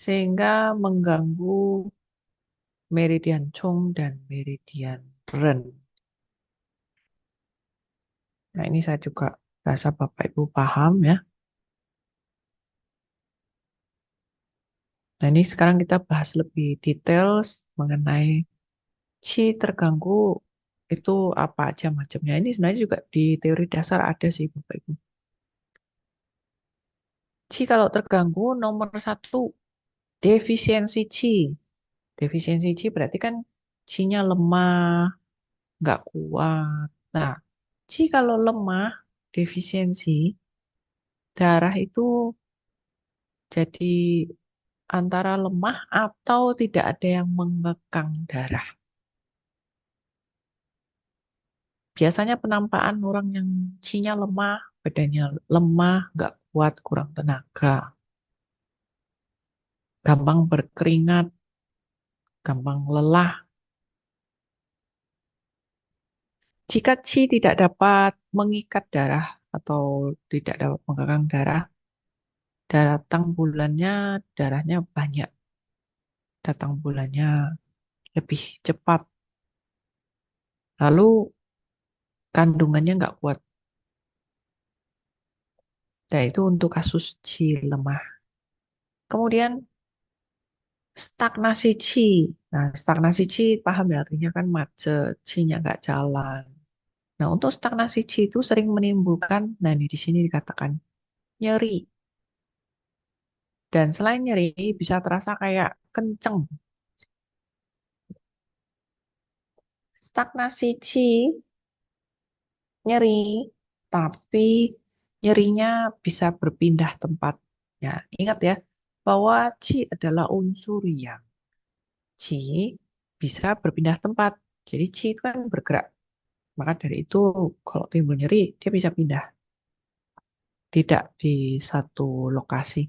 sehingga mengganggu meridian Chong dan meridian Ren. Nah, ini saya juga rasa Bapak Ibu paham ya. Nah, ini sekarang kita bahas lebih detail mengenai qi terganggu itu apa aja macamnya. Ini sebenarnya juga di teori dasar ada sih Bapak Ibu. Qi kalau terganggu nomor satu defisiensi qi. Defisiensi qi berarti kan qi-nya lemah, nggak kuat. Nah, qi kalau lemah, defisiensi, darah itu jadi antara lemah atau tidak ada yang mengekang darah. Biasanya penampakan orang yang qi-nya lemah, badannya lemah, nggak kuat, kurang tenaga, gampang berkeringat, gampang lelah. Jika qi tidak dapat mengikat darah atau tidak dapat mengekang darah, datang bulannya darahnya banyak, datang bulannya lebih cepat. Lalu kandungannya nggak kuat. Nah, itu untuk kasus qi lemah. Kemudian stagnasi qi. Nah, stagnasi qi paham ya artinya kan macet, qi-nya nggak jalan. Nah, untuk stagnasi qi itu sering menimbulkan, nah ini di sini dikatakan nyeri. Dan selain nyeri, bisa terasa kayak kenceng. Stagnasi qi, nyeri, tapi nyerinya bisa berpindah tempat. Ya, ingat ya, bahwa qi adalah unsur yang. Qi bisa berpindah tempat. Jadi qi itu kan bergerak. Maka dari itu, kalau timbul nyeri, dia bisa pindah. Tidak di satu lokasi.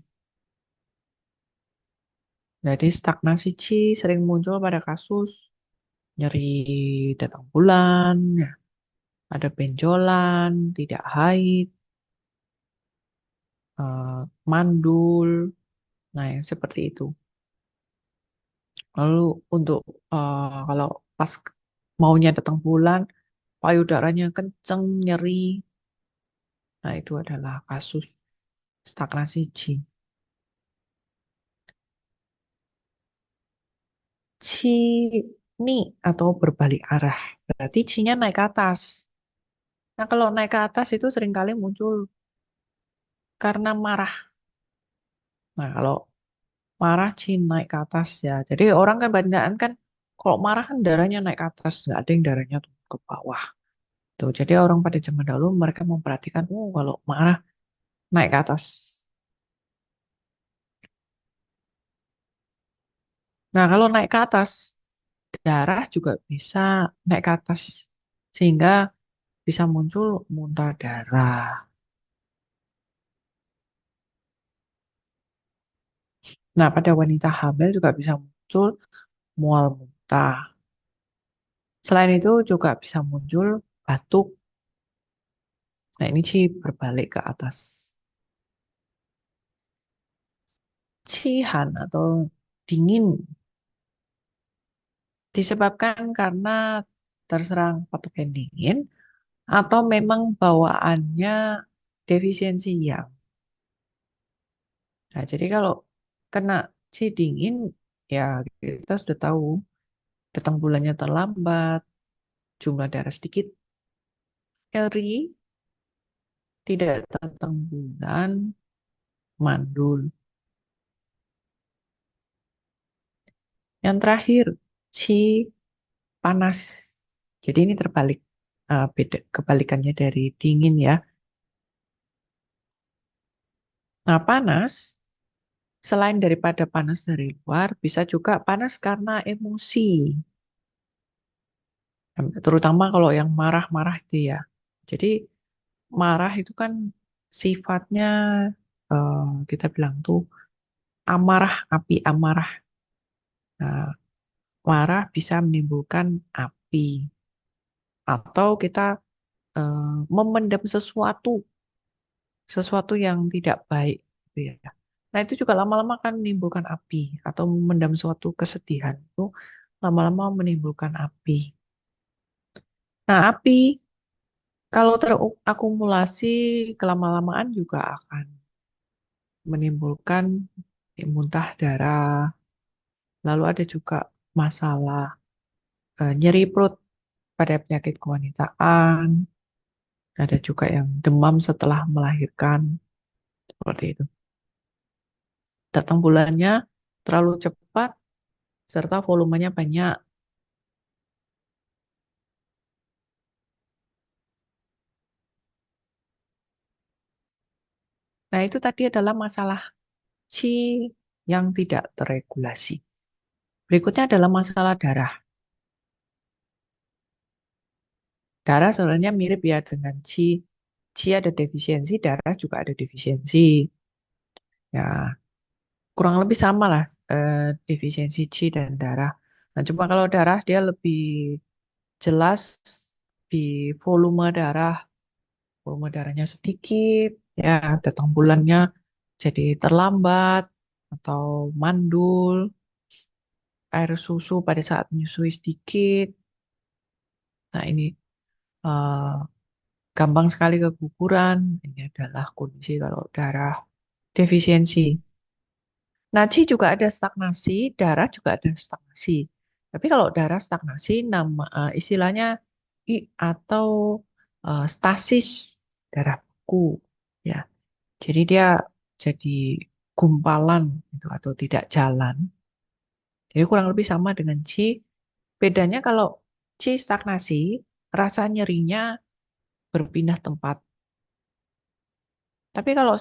Jadi stagnasi qi sering muncul pada kasus nyeri datang bulan, ya, ada benjolan, tidak haid, mandul, nah yang seperti itu. Lalu untuk kalau pas maunya datang bulan, payudaranya kenceng, nyeri, nah itu adalah kasus stagnasi Qi. Qi ni atau berbalik arah, berarti Qi-nya naik ke atas. Nah kalau naik ke atas itu seringkali muncul karena marah. Nah kalau marah Qi naik ke atas ya, jadi orang kan banyakan kan kalau marah kan darahnya naik ke atas, nggak ada yang darahnya turun ke bawah. Tuh, jadi orang pada zaman dahulu mereka memperhatikan, oh kalau marah naik ke atas. Nah, kalau naik ke atas, darah juga bisa naik ke atas. Sehingga bisa muncul muntah darah. Nah, pada wanita hamil juga bisa muncul mual muntah. Selain itu juga bisa muncul batuk. Nah, ini sih berbalik ke atas. Cihan atau dingin disebabkan karena terserang patogen dingin atau memang bawaannya defisiensi yang. Nah, jadi kalau kena si dingin, ya kita sudah tahu datang bulannya terlambat, jumlah darah sedikit, nyeri, tidak datang bulan, mandul. Yang terakhir, si panas. Jadi ini terbalik, beda kebalikannya dari dingin ya. Nah, panas selain daripada panas dari luar, bisa juga panas karena emosi. Terutama kalau yang marah-marah itu ya. Jadi marah itu kan sifatnya eh, kita bilang tuh amarah, api amarah. Nah, marah bisa menimbulkan api atau kita memendam sesuatu, sesuatu yang tidak baik, gitu ya. Nah, itu juga lama-lama kan menimbulkan api atau memendam suatu kesedihan itu lama-lama menimbulkan api. Nah, api kalau terakumulasi kelama-lamaan juga akan menimbulkan muntah darah. Lalu ada juga masalah nyeri perut pada penyakit kewanitaan. Ada juga yang demam setelah melahirkan, seperti itu. Datang bulannya terlalu cepat, serta volumenya banyak. Nah, itu tadi adalah masalah Qi yang tidak terregulasi. Berikutnya adalah masalah darah. Darah sebenarnya mirip ya dengan Qi. Qi ada defisiensi, darah juga ada defisiensi. Ya, kurang lebih sama lah eh, defisiensi Qi dan darah. Nah, cuma kalau darah dia lebih jelas di volume darah, volume darahnya sedikit, ya datang bulannya jadi terlambat atau mandul, air susu pada saat menyusui sedikit. Nah, ini eh, gampang sekali keguguran. Ini adalah kondisi kalau darah defisiensi. Naci juga ada stagnasi, darah juga ada stagnasi. Tapi kalau darah stagnasi, nama istilahnya I atau stasis darah beku, ya. Jadi dia jadi gumpalan gitu, atau tidak jalan. Jadi kurang lebih sama dengan C. Bedanya kalau C stagnasi, rasa nyerinya berpindah tempat. Tapi kalau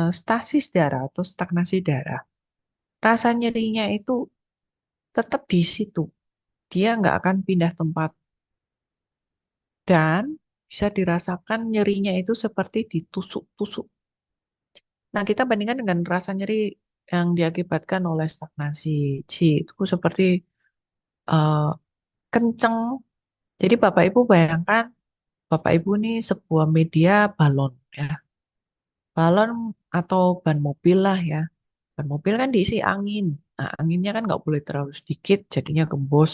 stasis darah atau stagnasi darah, rasa nyerinya itu tetap di situ. Dia nggak akan pindah tempat dan bisa dirasakan nyerinya itu seperti ditusuk-tusuk. Nah, kita bandingkan dengan rasa nyeri yang diakibatkan oleh stagnasi Qi itu seperti eh, kenceng. Jadi Bapak Ibu bayangkan Bapak Ibu nih sebuah media balon ya. Balon atau ban mobil lah ya. Ban mobil kan diisi angin. Nah, anginnya kan nggak boleh terlalu sedikit, jadinya gembos.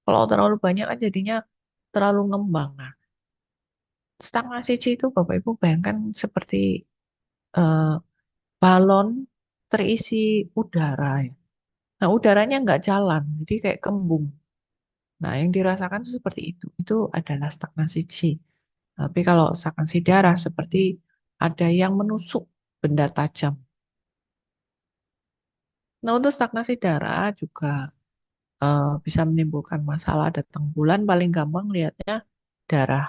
Kalau terlalu banyak kan jadinya terlalu ngembang. Nah, stagnasi C itu Bapak Ibu bayangkan seperti eh, balon terisi udara ya. Nah, udaranya nggak jalan, jadi kayak kembung. Nah, yang dirasakan itu seperti itu. Itu adalah stagnasi C. Tapi kalau stagnasi darah seperti ada yang menusuk benda tajam. Nah, untuk stagnasi darah juga bisa menimbulkan masalah datang bulan. Paling gampang lihatnya darah.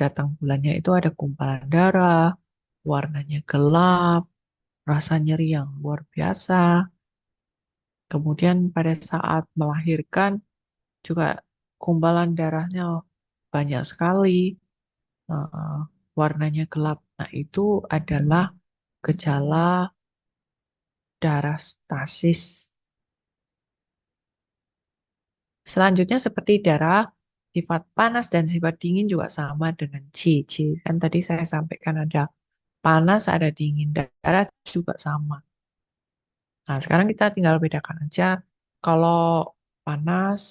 Datang bulannya itu ada gumpalan darah, warnanya gelap, rasa nyeri yang luar biasa. Kemudian pada saat melahirkan juga gumpalan darahnya banyak sekali, eh, warnanya gelap. Nah, itu adalah gejala darah stasis. Selanjutnya seperti darah, sifat panas dan sifat dingin juga sama dengan C. C kan tadi saya sampaikan ada panas, ada dingin. Darah juga sama. Nah, sekarang kita tinggal bedakan aja. Kalau panas,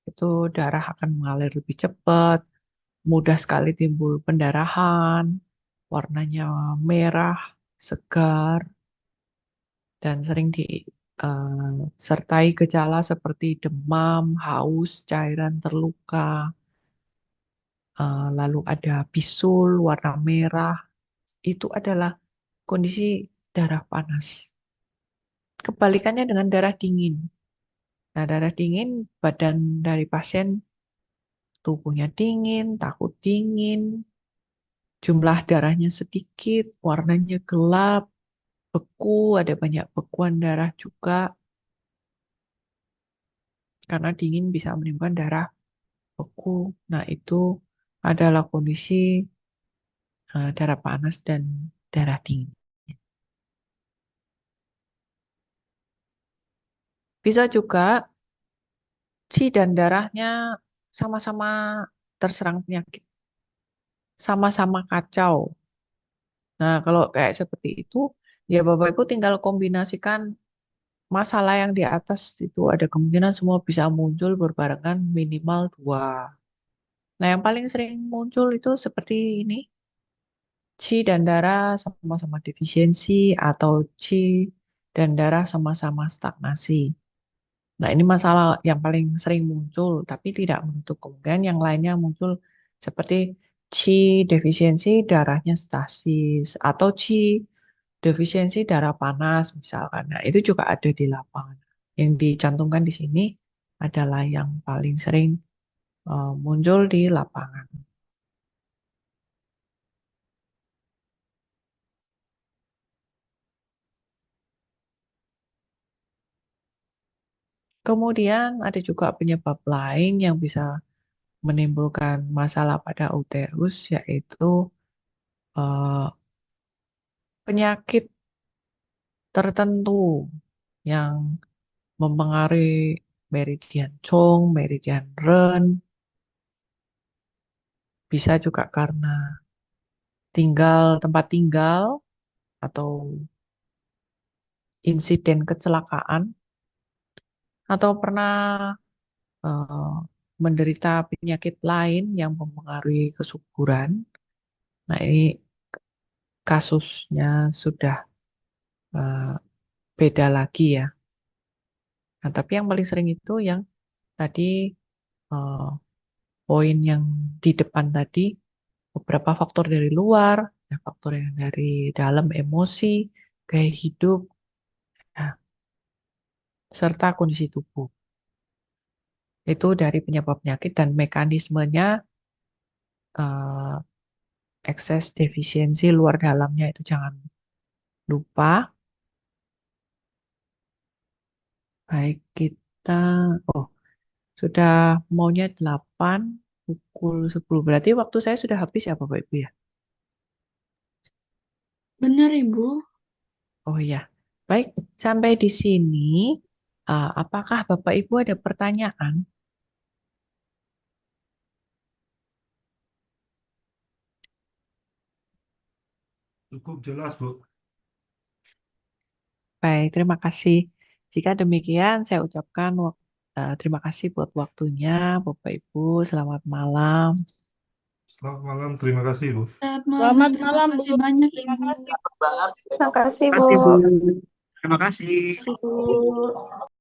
itu darah akan mengalir lebih cepat, mudah sekali timbul pendarahan, warnanya merah, segar, dan sering disertai gejala seperti demam, haus, cairan terluka, lalu ada bisul warna merah. Itu adalah kondisi darah panas. Kebalikannya dengan darah dingin. Nah, darah dingin, badan dari pasien tubuhnya dingin, takut dingin, jumlah darahnya sedikit, warnanya gelap, beku, ada banyak bekuan darah juga, karena dingin bisa menimbulkan darah beku. Nah, itu adalah kondisi darah panas dan darah dingin. Bisa juga si dan darahnya sama-sama terserang penyakit, sama-sama kacau. Nah, kalau kayak seperti itu, ya Bapak Ibu tinggal kombinasikan masalah yang di atas itu ada kemungkinan semua bisa muncul berbarengan minimal dua. Nah, yang paling sering muncul itu seperti ini, Qi dan darah sama-sama defisiensi atau Qi dan darah sama-sama stagnasi. Nah, ini masalah yang paling sering muncul, tapi tidak menutup kemungkinan yang lainnya muncul seperti Qi defisiensi darahnya stasis atau Qi defisiensi darah panas misalkan. Nah, itu juga ada di lapangan. Yang dicantumkan di sini adalah yang paling sering muncul di lapangan. Kemudian ada juga penyebab lain yang bisa menimbulkan masalah pada uterus, yaitu eh, penyakit tertentu yang mempengaruhi meridian Chong, meridian Ren, bisa juga karena tempat tinggal atau insiden kecelakaan atau pernah eh, menderita penyakit lain yang mempengaruhi kesuburan. Nah, ini kasusnya sudah eh, beda lagi ya. Nah, tapi yang paling sering itu yang tadi eh, poin yang di depan tadi, beberapa faktor dari luar, ada faktor yang dari dalam emosi, gaya hidup, nah, serta kondisi tubuh. Itu dari penyebab penyakit dan mekanismenya eh, ekses defisiensi luar dalamnya itu jangan lupa. Baik kita, oh sudah maunya 8 pukul 10. Berarti waktu saya sudah habis ya Bapak Ibu ya? Benar, Ibu. Oh ya, baik sampai di sini. Apakah Bapak Ibu ada pertanyaan? Cukup jelas, Bu. Baik, terima kasih. Jika demikian, saya ucapkan terima kasih buat waktunya, Bapak Ibu. Selamat malam. Selamat malam, terima kasih, Bu. Selamat malam, Selamat terima malam, Bu. kasih banyak Terima Ibu. kasih, Terima terima kasih, Bu. kasih, Bu. Terima kasih. Terima kasih, Bu.